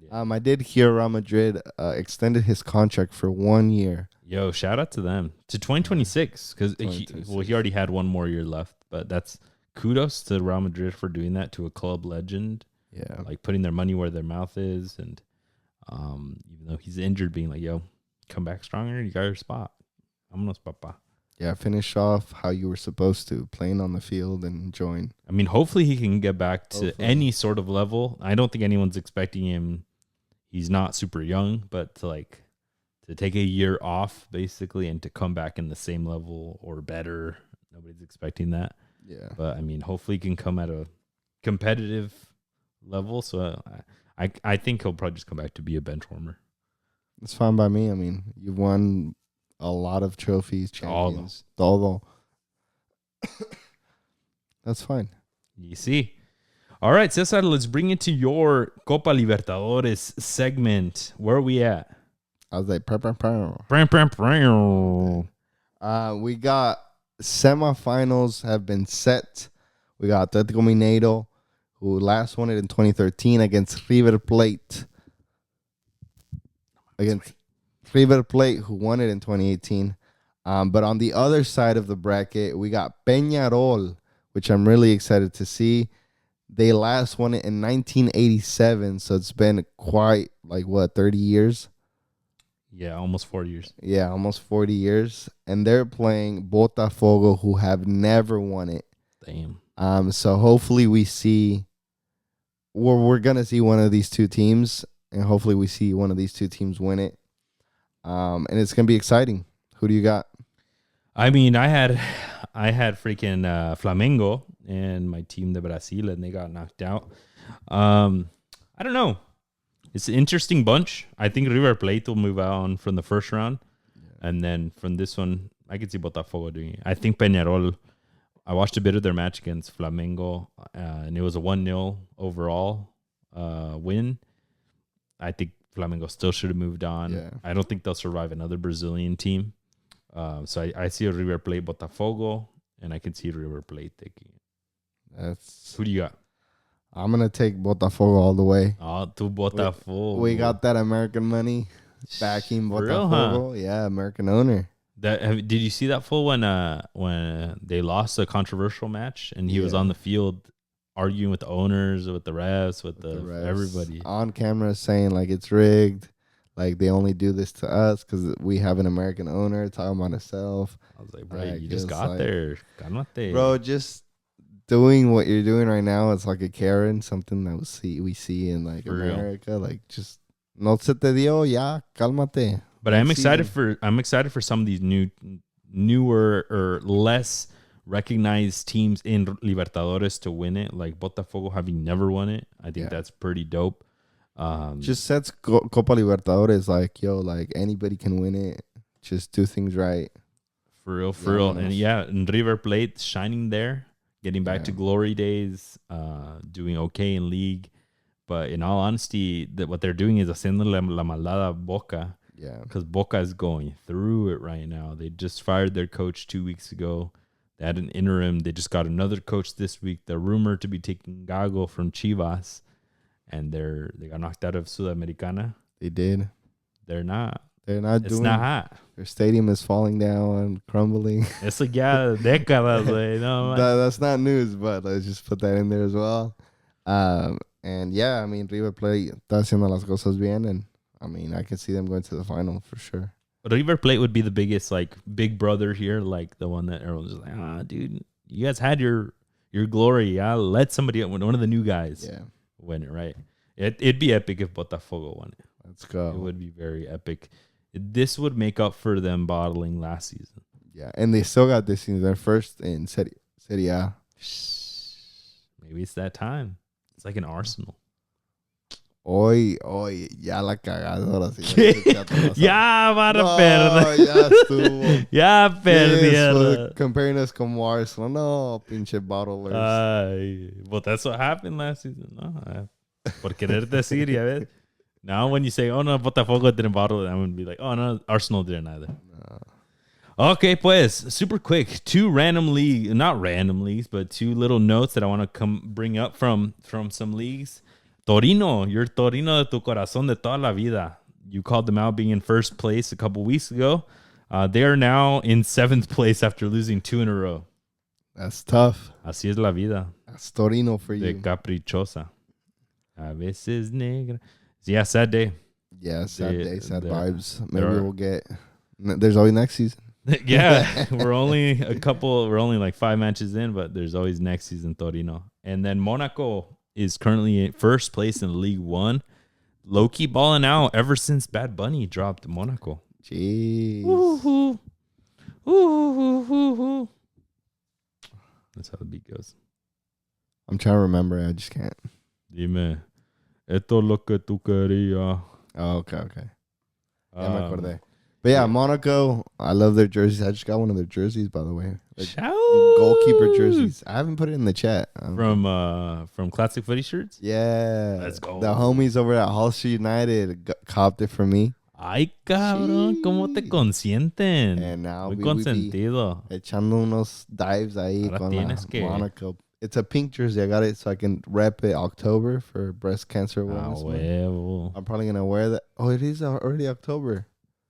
I did hear Real Madrid extended his contract for 1 year. Yo, shout out to them. To 2026, because he already had one more year left, but that's kudos to Real Madrid for doing that to a club legend. Yeah. Like putting their money where their mouth is, and even though he's injured, being like, yo, come back stronger, you got your spot. Vámonos, papá. Yeah, finish off how you were supposed to, playing on the field and enjoying. I mean, hopefully he can get back to any sort of level. I don't think anyone's expecting him. He's not super young, but to take a year off, basically, and to come back in the same level or better, nobody's expecting that. Yeah. But, I mean, hopefully he can come at a competitive level. So I think he'll probably just come back to be a bench warmer. It's fine by me. I mean, you've won a lot of trophies, champions, todo. That's fine. You see. All right, Cesar, let's bring it to your Copa Libertadores segment. Where are we at? I was like, we got semifinals have been set. We got Atletico Mineiro, who last won it in 2013 against River Plate. Against River Plate, who won it in 2018. But on the other side of the bracket, we got Peñarol, which I'm really excited to see. They last won it in 1987, so it's been quite, 30 years? Yeah, almost 40 years. Yeah, almost 40 years. And they're playing Botafogo, who have never won it. Damn. So hopefully we see, we're going to see one of these two teams, and hopefully we see one of these two teams win it. And it's going to be exciting. Who do you got? I mean, I had freaking Flamengo and my team, the Brazil, and they got knocked out. I don't know. It's an interesting bunch. I think River Plate will move on from the first round. Yeah. And then from this one, I could see Botafogo doing it. I think Peñarol, I watched a bit of their match against Flamengo, and it was a 1-0 overall win. I think Flamengo still should have moved on. Yeah. I don't think they'll survive another Brazilian team. So I see a River Plate Botafogo, and I can see River Plate taking it. Who do you got? I'm going to take Botafogo all the way. Oh, to Botafogo. We got that American money backing Botafogo. Real, huh? Yeah, American owner. Did you see that full when they lost a controversial match and he was on the field arguing with the owners, with the refs, with the refs, everybody on camera saying it's rigged, they only do this to us because we have an American owner talking about himself. I was like, bro, you just got there, bro. Just doing what you're doing right now, it's like a Karen, something that we see in America, just no se te dio, ya, cálmate. But I'm excited for some of these newer or less recognized teams in Libertadores to win it, like Botafogo having never won it. I think that's pretty dope. Just sets Copa Libertadores anybody can win it. Just do things right. For real. And River Plate shining there, getting back to glory days, doing okay in league. But in all honesty, what they're doing is haciendo la maldad a Boca. Yeah. Because Boca is going through it right now. They just fired their coach 2 weeks ago. They had an interim. They just got another coach this week. They're rumored to be taking Gago from Chivas. And they got knocked out of Sudamericana. They did. They're not. It's not hot. Their stadium is falling down and crumbling. It's décadas. No, that's not news, but let's just put that in there as well. And yeah, I mean, River Plate está haciendo las cosas bien, and I mean, I can see them going to the final for sure. River Plate would be the biggest, big brother here, the one that everyone's just like, dude, you guys had your glory. Yeah, let somebody, one of the new guys, win it, right? It'd be epic if Botafogo won it. Let's go. It would be very epic. This would make up for them bottling last season. Yeah, and they still got this season. They're first in Serie A. Maybe it's that time. It's like an Arsenal. Hoy, ya la cagadas ahora sí. Ya van a perder. Ya estuvo. Ya perdieron. Comparing us como Arsenal. No, pinche bottlers. But that's what happened last season. No, por querer decir, ya ves. Now when you say, oh no, Botafogo didn't bottle it, I'm going to be like, oh no, Arsenal didn't either. No. Okay, pues, super quick. Two not random leagues, but two little notes that I want to bring up from some leagues. Torino, your Torino de tu corazón de toda la vida. You called them out being in first place a couple weeks ago. They are now in 7th place after losing 2 in a row. That's tough. Así es la vida. That's Torino for you. De caprichosa. A veces negra. Yeah, sad day. Yeah, sad day, sad vibes. Maybe we'll get... There's always next season. Yeah, we're only 5 matches in, but there's always next season, Torino. And then Monaco is currently in first place in League One. Low-key balling out ever since Bad Bunny dropped Monaco. Jeez. Woo-hoo. Woo-hoo-hoo-hoo-hoo. That's how the beat goes. I'm trying to remember it. I just can't. Dime. Esto lo que tú querías. Oh, okay. Yeah, me acordé. But yeah, Monaco, I love their jerseys. I just got one of their jerseys, by the way. Goalkeeper jerseys. I haven't put it in the chat. From Classic Footy Shirts? Yeah. Let's go. The homies over at Hull Street United copped it for me. Ay, cabrón, ¿cómo te consienten? And now Muy we consentido. be echando unos dives ahí Ahora con tienes que. Monaco. It's a pink jersey. I got it so I can rep it October for breast cancer awareness. Huevo. I'm probably going to wear that. Oh, it is already October.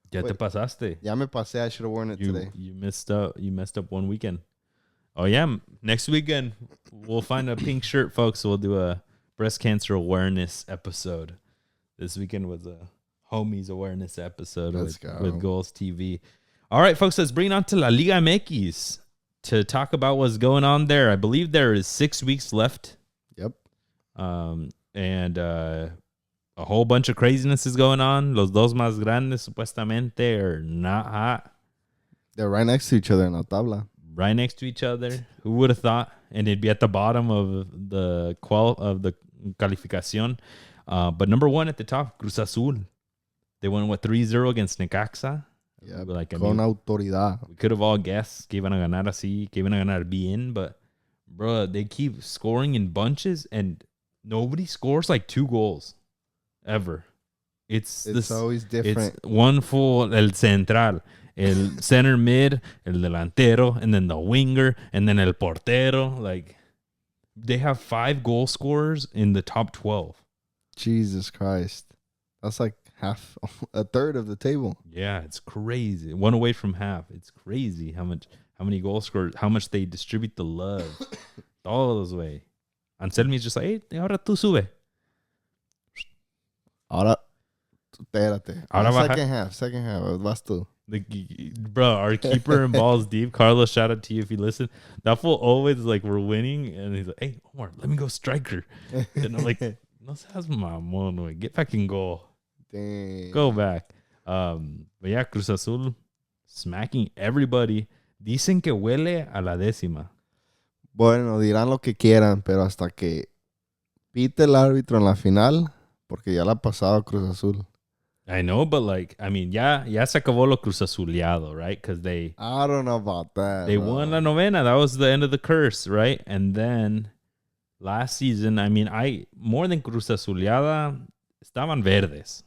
Ya te pasaste. Ya me pasé. I should have worn it today. You messed up. You messed up one weekend. Oh, yeah. Next weekend, we'll find a pink shirt, folks. We'll do a breast cancer awareness episode. This weekend was a homies awareness episode with Goals TV. All right, folks, let's bring it on to La Liga MX to talk about what's going on there. I believe there is 6 weeks left. Yep. And a whole bunch of craziness is going on. Los dos más grandes, supuestamente, are not hot. They're right next to each other in la tabla. Right next to each other. Who would have thought? And it'd be at the bottom of the calificación. But number one at the top, Cruz Azul. They won, 3-0 against Necaxa? Yeah, con autoridad. We could have all guessed que iban a ganar así, que iban a ganar bien, but, bro, they keep scoring in bunches, and nobody scores like 2 goals ever. It's always different. It's one full, el central, el center mid, el delantero, and then the winger, and then el portero. Like, they have 5 goal scorers in the top 12. Jesus Christ. That's like a third of the table. Yeah, it's crazy. One away from half. It's crazy how many goal scorers, how much they distribute the love. All those way. Anselmi's just like, hey, ahora tú sube. Ahora, espérate. Second half. Vas tú. Bro, our keeper in balls deep, Carlos, shout out to you if you listen. That fool always like, we're winning, and he's like, hey, Omar, let me go striker. And I'm like, no seas mamón, güey. Get back in goal. Dang. Go back. But yeah, Cruz Azul smacking everybody. Dicen que huele a la 10ª. Bueno, dirán lo que quieran, pero hasta que pite el árbitro en la final, porque ya la ha pasado Cruz Azul. I know, but like, I mean, ya se acabó lo Cruz Azuleado, right? Because I don't know about that. They won la novena. That was the end of the curse, right? And then last season, I mean, more than Cruz Azuleada, estaban verdes.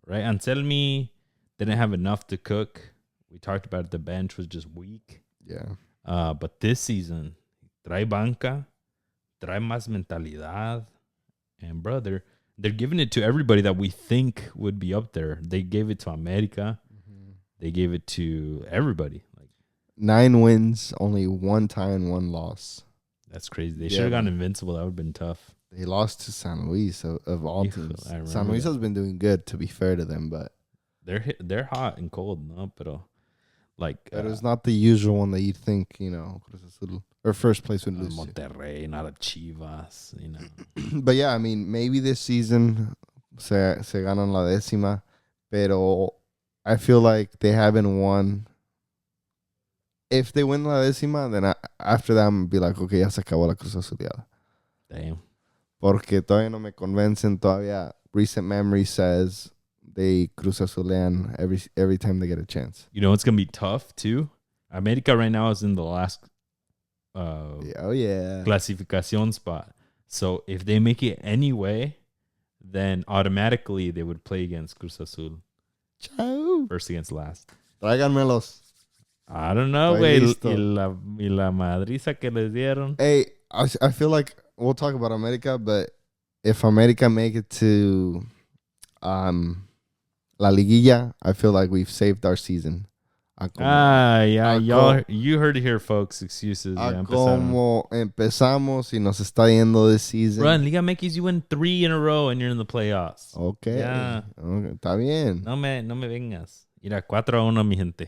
Right, Anselmi didn't have enough to cook. We talked about it, the bench was just weak. Yeah. But this season, trae banca, trae más mentalidad, and bro, they're giving it to everybody that we think would be up there. They gave it to America. Mm-hmm. They gave it to everybody. Like 9 wins, only 1 tie and 1 loss. That's crazy. They should have gone invincible. That would have been tough. They lost to San Luis of all teams. San Luis has been doing good, to be fair to them, but they're hot and cold, no? But it's not the usual one that you'd think, Cruz Azul or first place would lose. Monterrey, not a Chivas, But yeah, I mean, maybe this season se ganan la 10ª, pero I feel like they haven't won. If they win la 10ª, then after that, I'm gonna be like, okay, ya se acabó la Cruz Azuleada. Damn. Porque todavía no me convencen. Todavía recent memory says they Cruz Azulean every time they get a chance. You know it's gonna be tough too. America right now is in the last clasificación spot. So if they make it anyway, then automatically they would play against Cruz Azul. Chao. First against last. Tráiganmelos. I don't know, güey. Y la madriza que les dieron. Hey, I feel like we'll talk about America, but if America make it to La Liguilla, I feel like we've saved our season. Y'all, you heard it here, folks. Excuses. Como empezamos y nos está yendo this season. Bro, en Liga MX, you win 3 in a row and you're in the playoffs. Okay. Yeah. Okay. Está bien. No me vengas. Mira, 4-1, mi gente.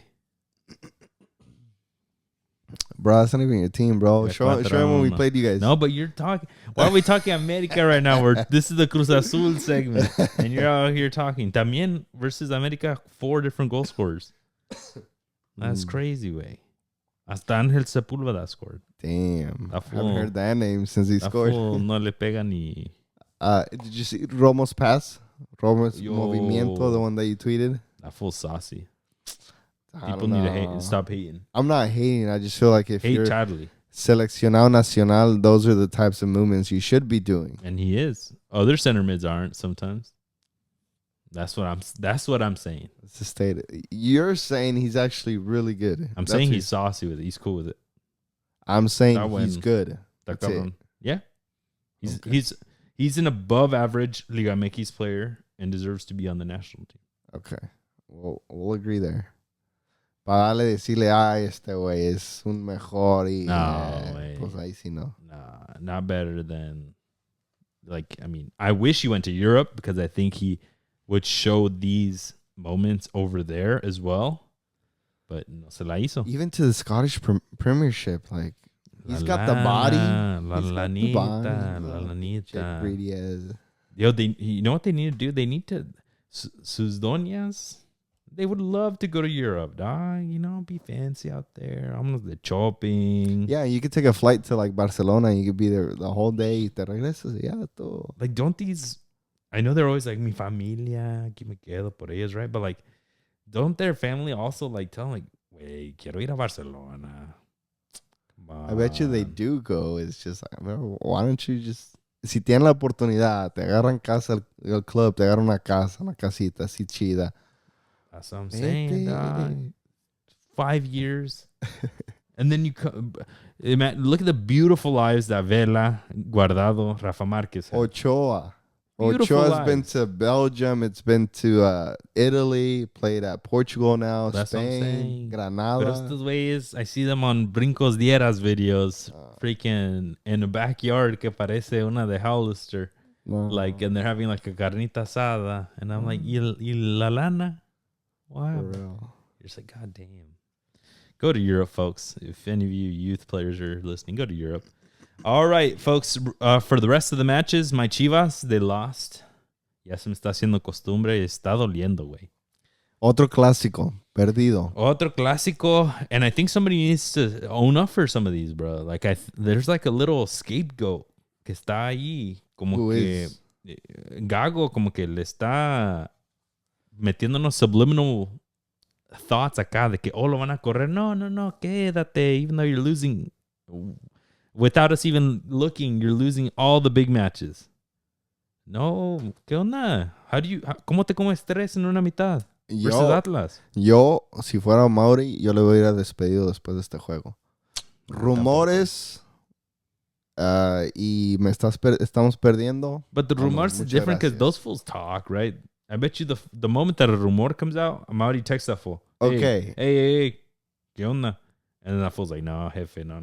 Bro, that's not even your team, bro. Show them when we played you guys. No, but you're talking. Why are we talking America right now? This is the Cruz Azul segment, and you're out here talking. También versus America, 4 different goal scorers. That's crazy, way. Hasta Ángel Sepúlveda scored. Damn. I haven't heard that name since he scored. No le pega ni Did you see Romo's pass? Romo's Yo. movimiento, the one that you tweeted? That full saucy. I People don't need to know. stop hating. I'm not hating. I just feel like if Hate you're Chadley. seleccionado nacional, those are the types of movements you should be doing. And he is. Other center mids aren't sometimes. That's what I'm saying. It's a state. You're saying he's actually really good. I'm saying he's saucy with it. He's cool with it. I'm saying That he's one- good. That That's it. cabrón. Yeah. He's Okay. he's an above average Liga MX player and deserves to be on the national team. Okay. We'll agree there. Para darle decirle, este güey es un mejor y... No, güey. Pues ahí sí no. Nah, not better than I wish he went to Europe because I think he would show these moments over there as well. But no se la hizo. Even to the Scottish Premiership, like, he's got the body. He's got the body. La lanita. Jake greedy as. Yo, you know what they need to do? They need to sus doñas. They would love to go to Europe, dog. You know, be fancy out there. I'm the shopping. Yeah, you could take a flight to like Barcelona and you could be there the whole day. Y te regresas y ya todo. Like, don't these? I know they're always like mi familia, que me quedo por ellos, right? But like, don't their family also like tell them like, wait, quiero ir a Barcelona? I bet you they do go. It's just like, why don't you just... Si tienen la oportunidad, te agarran casa el club, te agarran una casa, una casita así chida. That's what I'm saying, dog. 5 years. And then you look at the beautiful lives that Vela, Guardado, Rafa Marquez had. Ochoa. Beautiful Ochoa's been lives. to Belgium. It's been to Italy. Played at Portugal now. That's what I'm Spain. saying. Granada. But estos güeyes, I see them on Brincos Dieras videos, freaking in a backyard que parece una de Hollister. No. Like, and they're having like a carnita asada. And I'm like, y la lana? Wow. For real. You're just like, God damn. Go to Europe, folks. If any of you youth players are listening, go to Europe. All right, folks. For the rest of the matches, my Chivas, they lost. Ya se me está haciendo costumbre. Está doliendo, güey. Otro clásico. Perdido. Otro clásico. And I think somebody needs to own up for some of these, bro. Like, there's like a little scapegoat que está ahí. Como Who que is? Gago como que le está metiéndonos subliminal thoughts acá de que, lo van a correr. No, quédate. Even though you're losing... Without us even looking, you're losing all the big matches. No, ¿qué onda? ¿Cómo te comes tres en una mitad? Versus Atlas. Yo, si fuera Mauri, yo le voy a ir a despedido después de este juego. Rumores y estamos perdiendo. But the rumors is muchas different because gracias. those fools talk, right? I bet you the moment that a rumor comes out, Mauri texts that fool. Okay. Hey, ¿qué onda? And then that fool's like, no, jefe, no.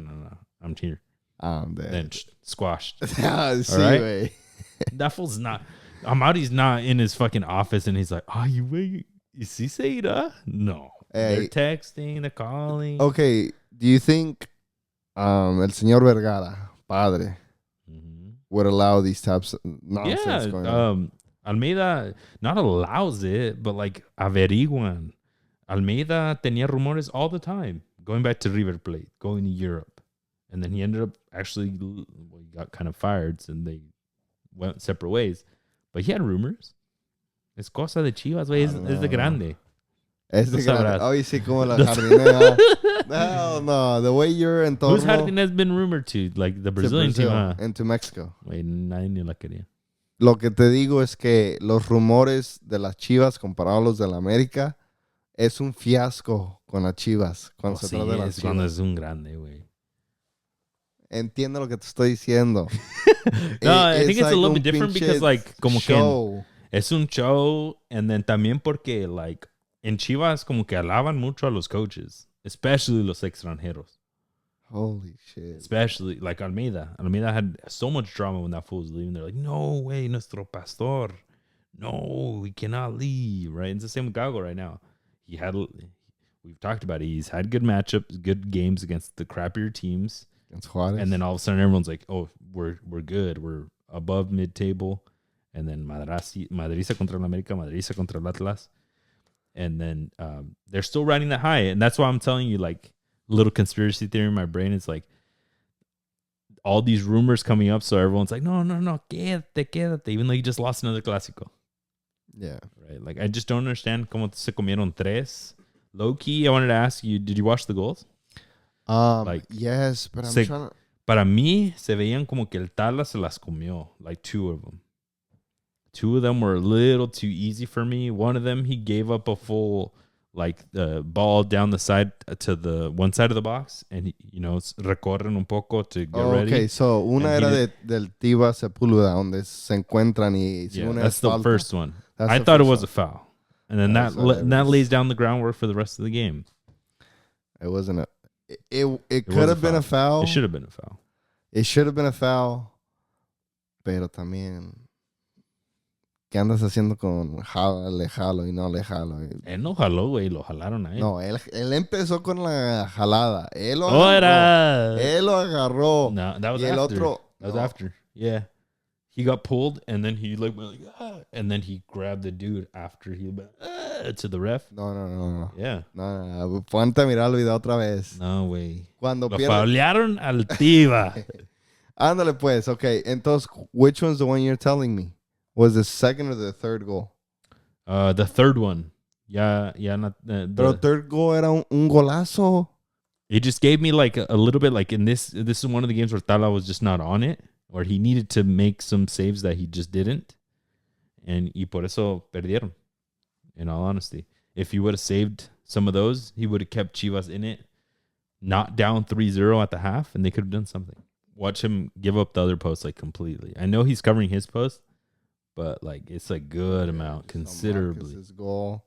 I'm here. I'm dead. Then squashed. Sí, right? güey. That fool's not. Amari's not in his fucking office and he's like, you wait. Is he say that? No. Hey. They're texting, they're calling. Okay, do you think el señor Vergara, padre, would allow these types of nonsense going on? Almeida not allows it, but like averiguan. Almeida tenía rumores all the time, going back to River Plate, going to Europe. And then he ended up actually, he got kind of fired and they went separate ways. But he had rumors. Es cosa de Chivas, güey. Es de grande. Es de Tú grande. sabrás. Oye, sí, como la jardinera. Hell no. The way you're in Who's torno Jardín has been rumored to? Like the to Brazilian Brazil team, huh? and to Mexico. Güey, nadie ni la quería. Lo que te digo es que los rumores de las Chivas comparados a los de la América es un fiasco con las Chivas. Cuando se trata de las Cuando Chivas. es un grande, güey. Entiendo lo que te estoy diciendo. No, I think it's a like little un bit different pinche because like como show. que es un show and then también porque like en Chivas como que alaban mucho a los coaches, especially los extranjeros. Holy shit. Especially like Almeida. Almeida had so much drama when that fool was leaving. They're like, no way, nuestro pastor. No, we cannot leave. Right? It's the same with Gago right now. We've talked about it. He's had good matchups, good games against the crappier teams. Against Juarez. And then all of a sudden everyone's like, oh, we're good. We're above mid-table. And then Madriza contra el América, Madriza contra el Atlas. And then they're still riding that high. And that's why I'm telling you, like, little conspiracy theory in my brain is like, all these rumors coming up. So everyone's like, no, quédate. Even though you just lost another clásico. Yeah. Right. Like, I just don't understand cómo se comieron tres. Low key, I wanted to ask you, did you watch the goals? Yes, but I'm trying to... Para mí, se veían como que el Tala se las comió. Like, two of them. Two of them were a little too easy for me. One of them, he gave up a full, like, ball down the side to the one side of the box. And, recorren un poco to get ready. Okay, so una era del Tiva Sepúlveda, donde se encuentran y... Yeah, that's the first one. That's I thought it was a foul. And then that lays down the groundwork for the rest of the game. It wasn't a... It could have been a foul. It should have been a foul. It should have been a foul. Pero también... ¿Qué andas haciendo con le jalo y no le jalo? Él no jaló, güey. Lo jalaron a él. No, él empezó con la jalada. Él lo agarró. Él lo agarró. No, that was y after. El otro, that was after. Yeah. He got pulled, and then he went like, and then he grabbed the dude after he went to the ref. No. Yeah. No. Ponte a mirar el video otra vez. No, güey. Cuando Lo faulearon al Tiva. Ándale, pues. Okay. Entonces, which one's the one you're telling me? Was the second or the third goal? The third one. Yeah. Not Pero third goal era un golazo. It just gave me like a little bit like in this is one of the games where Tala was just not on it, or he needed to make some saves that he just didn't. And y por eso perdieron, in all honesty. If he would have saved some of those, he would have kept Chivas in it, not down 3-0 at the half, and they could have done something. Watch him give up the other post like completely. I know he's covering his post, but like it's a good amount, considerably. Marquez's goal.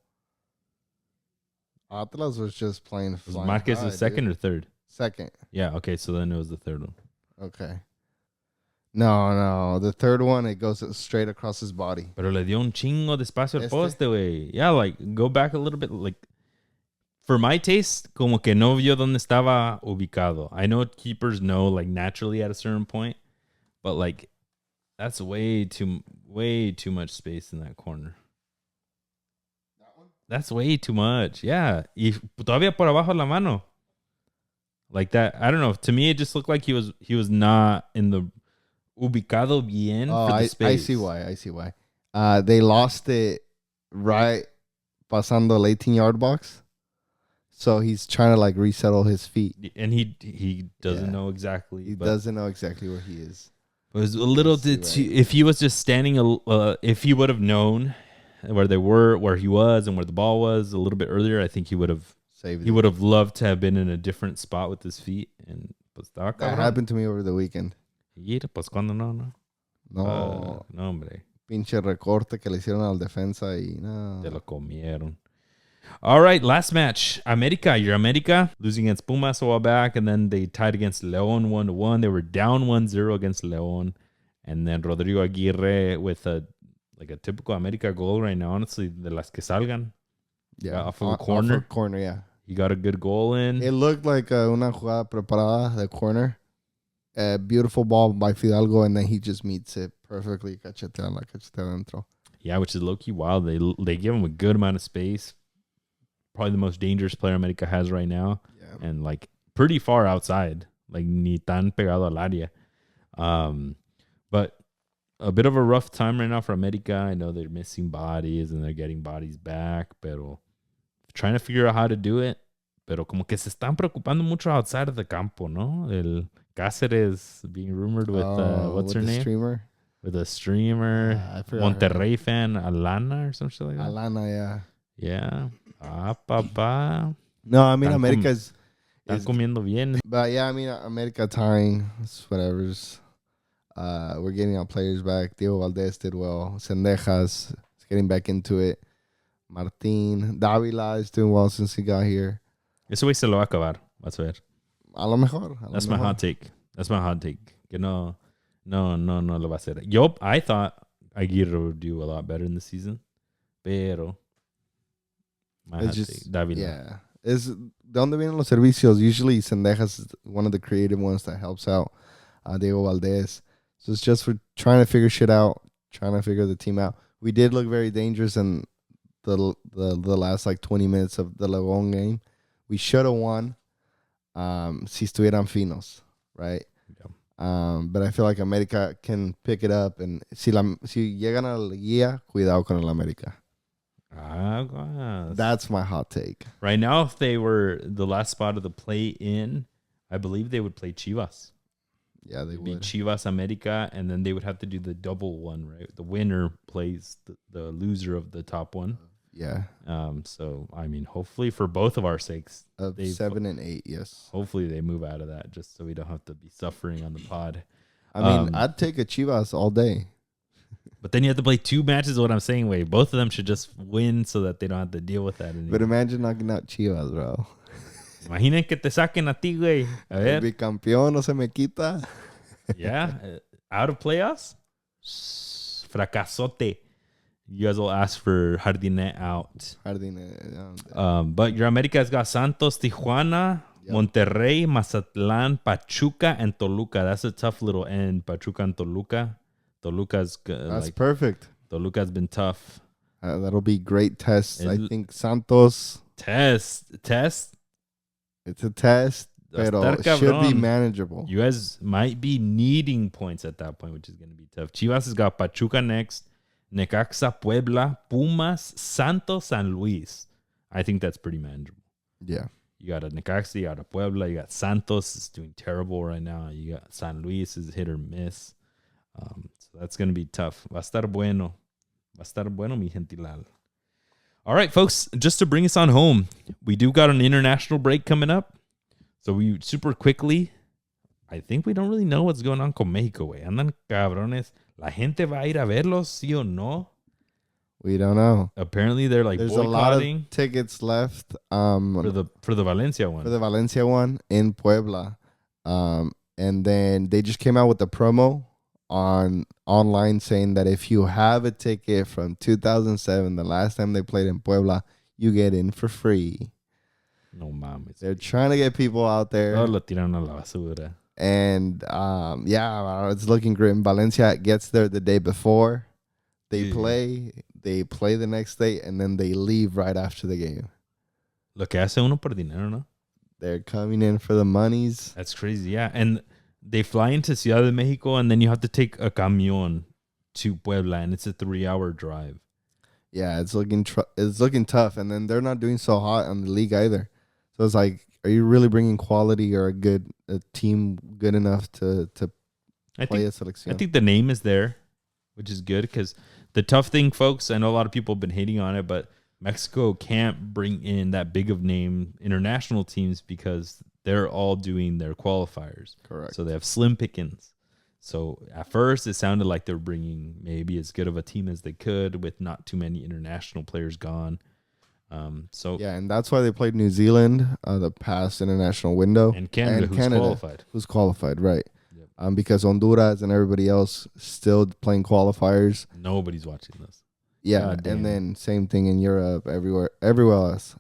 Atlas was just playing. Was Marquez the second or third? Second. Yeah. Okay. So then it was the third one. Okay. No. The third one, it goes straight across his body. Pero le dio un chingo de espacio al poste, güey. Yeah, like go back a little bit. Like for my taste, como que no vio dónde estaba ubicado. I know keepers know like naturally at a certain point, but like that's way too much space in that corner. That one? That's way too much. Yeah. Y todavía por abajo la mano. Like that. I don't know. To me, it just looked like he was not in the ubicado bien for the space. I see why. They lost it right pasando el 18-yard box. So he's trying to like resettle his feet. And he doesn't know exactly. He doesn't know exactly where he is. It was a little bit too, if he was just standing, if he would have known where he was and where the ball was a little bit earlier, I think he would have saved it. He would have loved to have been in a different spot with his feet. And pues, that happened to me over the weekend. Y pues cuando no. No, hombre. Pinche recorte que le hicieron al defensa y no. Te lo comieron. All right, last match. Your America losing against Pumas a while back, and then they tied against León 1-1. They were down 1-0 against León, and then Rodrigo Aguirre with a typical America goal right now. Honestly, de las que salgan. Yeah, off of a corner. Off of corner, yeah. He got a good goal in. It looked like una jugada preparada de corner. A beautiful ball by Fidalgo, and then he just meets it perfectly. Cachetea adentro. Yeah, which is low-key wild. They give him a good amount of space. Probably the most dangerous player America has right now. Yeah. And like pretty far outside. Like ni tan pegado al área. But a bit of a rough time right now for America. I know they're missing bodies and they're getting bodies back, pero trying to figure out how to do it. Pero como que se están preocupando mucho outside of the campo, ¿no? El Cáceres being rumored with what's her name? Streamer. With a streamer. I forgot Monterrey fan, Alana or something like that. Alana, yeah. Yeah. Papá. No, I mean, America is comiendo bien. But yeah, I mean, America tying, whatever's. We're getting our players back. Diego Valdez did well. Sendejas is getting back into it. Martín. Davila is doing well since he got here. Ese güey se lo va a acabar. Vas a ver. A lo mejor. That's my hot take. Que no lo va a hacer. I thought Aguirre would do a lot better in the season. Pero it's just Davila. Yeah. Is donde vienen los servicios? Usually Sendejas is one of the creative ones that helps out Diego Valdez. So it's just for trying to figure shit out, trying to figure the team out. We did look very dangerous in the last like 20 minutes of the León game. We should have won si estuvieran finos, right? But I feel like America can pick it up. And si llegan a la liguilla, cuidado con el America. Aguas. That's my hot take. Right now, if they were the last spot of the play-in, I believe they would play Chivas. Yeah, they It'd be would. Chivas America, and then they would have to do the double one, right? The winner plays the loser of the top one. Yeah. So, I mean, hopefully for both of our sakes, Of 7 and 8, yes. hopefully they move out of that just so we don't have to be suffering on the pod. I mean, I'd take a Chivas all day. But then you have to play 2 matches, is what I'm saying, Wade. Both of them should just win so that they don't have to deal with that anymore. But imagine knocking out Chivas, bro. Imaginen que te saquen a ti, güey. A ver. El bicampeón no se me quita. Yeah. Out of playoffs? Fracasote. You guys will ask for Jardinet out. But your America's got Santos, Tijuana, yep. Monterrey, Mazatlán, Pachuca, and Toluca. That's a tough little end. Pachuca and Toluca. Toluca's That's perfect. Toluca's been tough. That'll be great tests. I think Santos. Test. It's a test, but it should be manageable. You guys might be needing points at that point, which is going to be tough. Chivas has got Pachuca next. Necaxa, Puebla, Pumas, Santos, San Luis. I think that's pretty manageable. Yeah. You got a Necaxa, you got a Puebla, you got Santos is doing terrible right now. You got San Luis is hit or miss. So that's going to be tough. Va a estar bueno. Va a estar bueno, mi gentilal. All right, folks, just to bring us on home, we do got an international break coming up. So we super quickly, I think we don't really know what's going on con Mexico, güey. Andan cabrones. La gente va a ir a verlos, sí o no? We don't know. Apparently, they're like there's boycotting. A lot of tickets left. For the Valencia one. For the Valencia one in Puebla. And then they just came out with a promo online saying that if you have a ticket from 2007, the last time they played in Puebla, you get in for free. No mames. They're trying to get people out there. Todos lo tiran a la basura. And it's looking grim. Valencia gets there the day before. They play the next day, and then they leave right after the game. Lo que hace uno por dinero, ¿no? They're coming in for the monies. That's crazy, yeah. And they fly into Ciudad de Mexico, and then you have to take a camión to Puebla, and it's a 3-hour drive. Yeah, it's looking tough, and then they're not doing so hot on the league either. So it's like, are you really bringing quality or a team good enough to play a selection? I think the name is there, which is good, because the tough thing, folks, I know a lot of people have been hating on it, but Mexico can't bring in that big of name international teams because they're all doing their qualifiers. Correct. So they have slim pickings. So at first, it sounded like they're bringing maybe as good of a team as they could with not too many international players gone. And that's why they played New Zealand the past international window, and Canada, who's qualified, right? Yep. Because Honduras and everybody else still playing qualifiers. Nobody's watching this. Yeah, and then same thing in Europe, everywhere else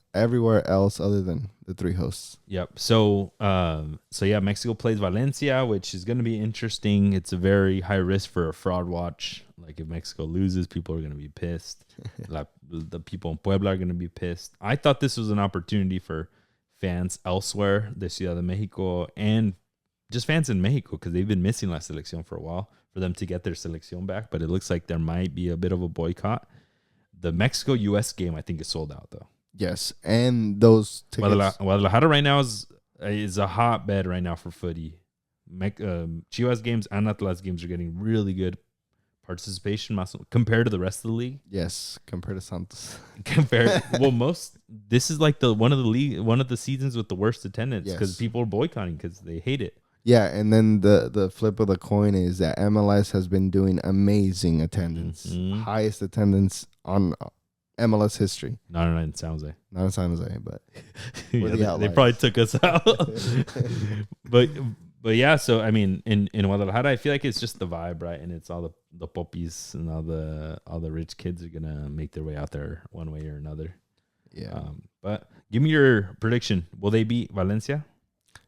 other than the 3 hosts. Yep. So Mexico plays Valencia, which is going to be interesting. It's a very high risk for a fraud watch. Like if Mexico loses, people are going to be pissed. The people in Puebla are going to be pissed. I thought this was an opportunity for fans elsewhere, the Ciudad de Mexico, and just fans in Mexico, because they've been missing La Selección for a while, for them to get their Selección back. But it looks like there might be a bit of a boycott. The Mexico-U.S. game, I think, is sold out, though. Yes, and those tickets. Guadalajara right now is a hotbed right now for footy. Chivas games and Atlas games are getting really good participation compared to the rest of the league. Yes, compared to Santos. This is like one of the seasons with the worst attendance because people are boycotting because they hate it. Yeah, and then the flip of the coin is that MLS has been doing amazing attendance, highest attendance on MLS history. Not in San Jose. Not in San Jose, but they probably took us out. But yeah, so I mean, in Guadalajara, I feel like it's just the vibe, right? And it's all the poppies and all the rich kids are gonna make their way out there one way or another. Yeah. But give me your prediction. Will they beat Valencia?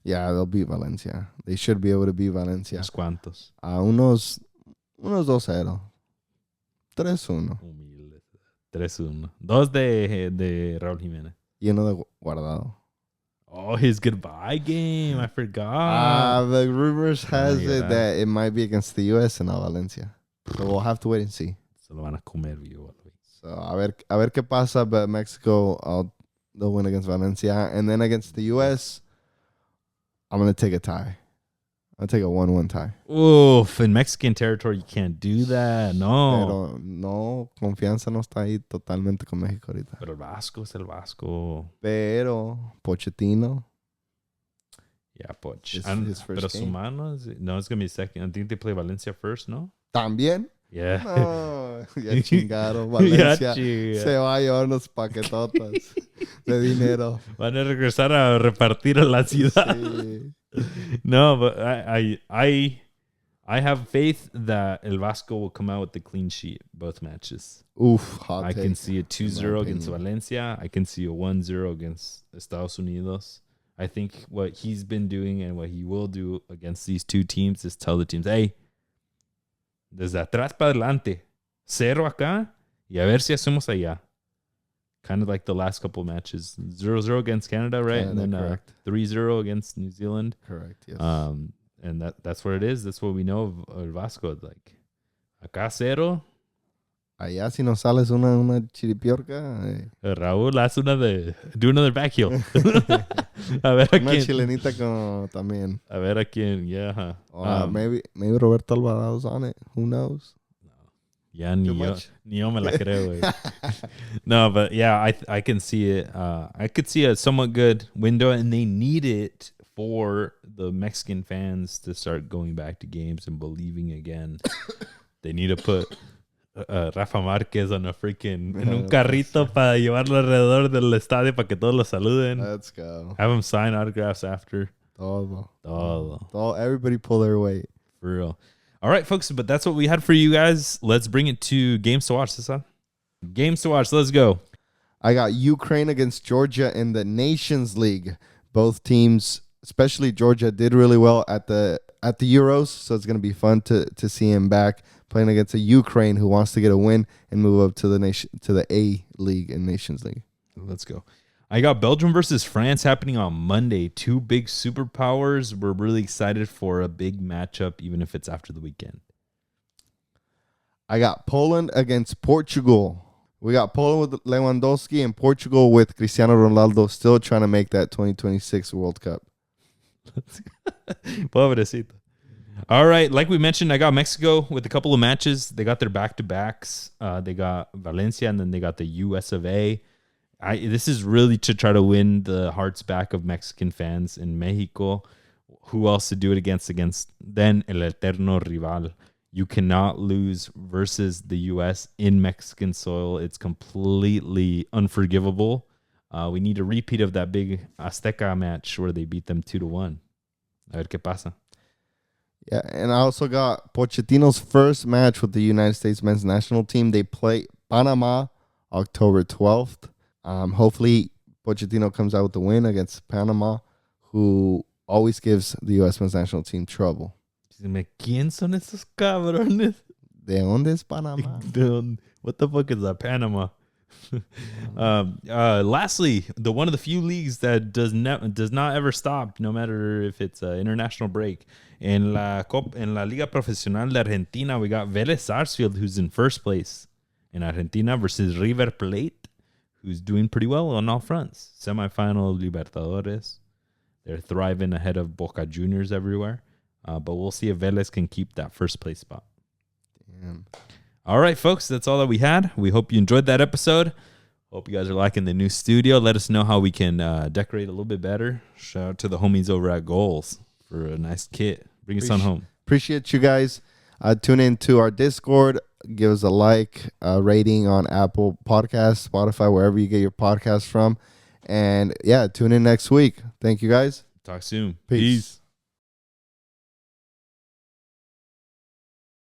Yeah, they'll beat Valencia. They should be able to beat Valencia. ¿Unos cuantos? Unos 2-0. 3-1. Humilde. 3-1. 2 de Raúl Jiménez. Y uno de Guardado. Oh, his goodbye game. I forgot. The rumors has yeah. it that it might be against the U.S. and not Valencia. So we'll have to wait and see. Se lo van a comer vivo. So a ver qué pasa. But Mexico, they'll win against Valencia. And then against the U.S., I'm going to take a tie. I'll take a 1-1 tie. Oof, in Mexican territory, you can't do that. No. Pero no, confianza no está ahí totalmente con México ahorita. Pero el Vasco es el Vasco. Pero Pochettino. Yeah, Poch. His first pero game. Sumano, no, it's going to be second. I think they play Valencia first, no? ¿También? Yeah. No, ya chingaron. Valencia se va a llevar unos paquetotas de dinero. Van a regresar a repartir a la ciudad. Sí. No, but I have faith that El Vasco will come out with the clean sheet both matches. Oof, hot I take. can see a 2-0 against Valencia. I can see a 1-0 against Estados Unidos. I think what he's been doing and what he will do against these two teams is tell the teams, hey, desde atrás para adelante, 0 acá y a ver si hacemos allá. Kind of like the last couple matches. 0-0 against Canada, right? Canada, and then 3-0 against New Zealand. Correct, yes. And that's what it is. That's what we know of El Vasco. Like, acá 0. Allá si nos sales una chiripiorca. Raúl hace do another back heel. A ver a Una quién. chilenita como también. A ver a quién, yeah. Maybe Roberto Alvarado's on it. Who knows? Yeah, ni yo me la creo, güey. No, but yeah, I can see it. I could see a somewhat good window, and they need it for the Mexican fans to start going back to games and believing again. They need to put Rafa Márquez on a freaking en un carrito para llevarlo alrededor del estadio para que todos lo saluden. Let's go. Have him sign autographs after. Todo. Everybody pull their weight. For real. All right, folks, but that's what we had for you guys. Let's bring it to games to watch, Cesar. Games to watch. Let's go. I got Ukraine against Georgia in the Nations League. Both teams, especially Georgia, did really well at the Euros, so it's going to be fun to see him back playing against a Ukraine who wants to get a win and move up to the A League and Nations League. Let's go. I got Belgium versus France happening on Monday. Two big superpowers. We're really excited for a big matchup, even if it's after the weekend. I got Poland against Portugal. We got Poland with Lewandowski and Portugal with Cristiano Ronaldo still trying to make that 2026 World Cup. Pobrecito. All right, like we mentioned, I got Mexico with a couple of matches. They got their back-to-backs. They got Valencia, and then they got the US of A. This is really to try to win the hearts back of Mexican fans in Mexico. Who else to do it against then El Eterno Rival. You cannot lose versus the U.S. in Mexican soil. It's completely unforgivable. We need a repeat of that big Azteca match where they beat them 2-1. A ver qué pasa. Yeah, and I also got Pochettino's first match with the United States men's national team. They play Panama October 12th. Hopefully, Pochettino comes out with the win against Panama, who always gives the U.S. men's national team trouble. ¿Quién son esos cabrones? ¿De dónde es Panama? What the fuck is that, Panama? Lastly, one of the few leagues that does not ever stop, no matter if it's an international break. En la Liga Profesional de Argentina, we got Vélez Sarsfield, who's in first place in Argentina, versus River Plate, who's doing pretty well on all fronts. Semifinal Libertadores. They're thriving ahead of Boca Juniors everywhere. But we'll see if Vélez can keep that first place spot. Damn. All right, folks, that's all that we had. We hope you enjoyed that episode. Hope you guys are liking the new studio. Let us know how we can decorate a little bit better. Shout out to the homies over at Goals for a nice kit. Bring us on home. Appreciate you guys. Tune in to our Discord. Give us a like, a rating on Apple Podcasts, Spotify, wherever you get your podcasts from. And, yeah, tune in next week. Thank you, guys. Talk soon. Peace.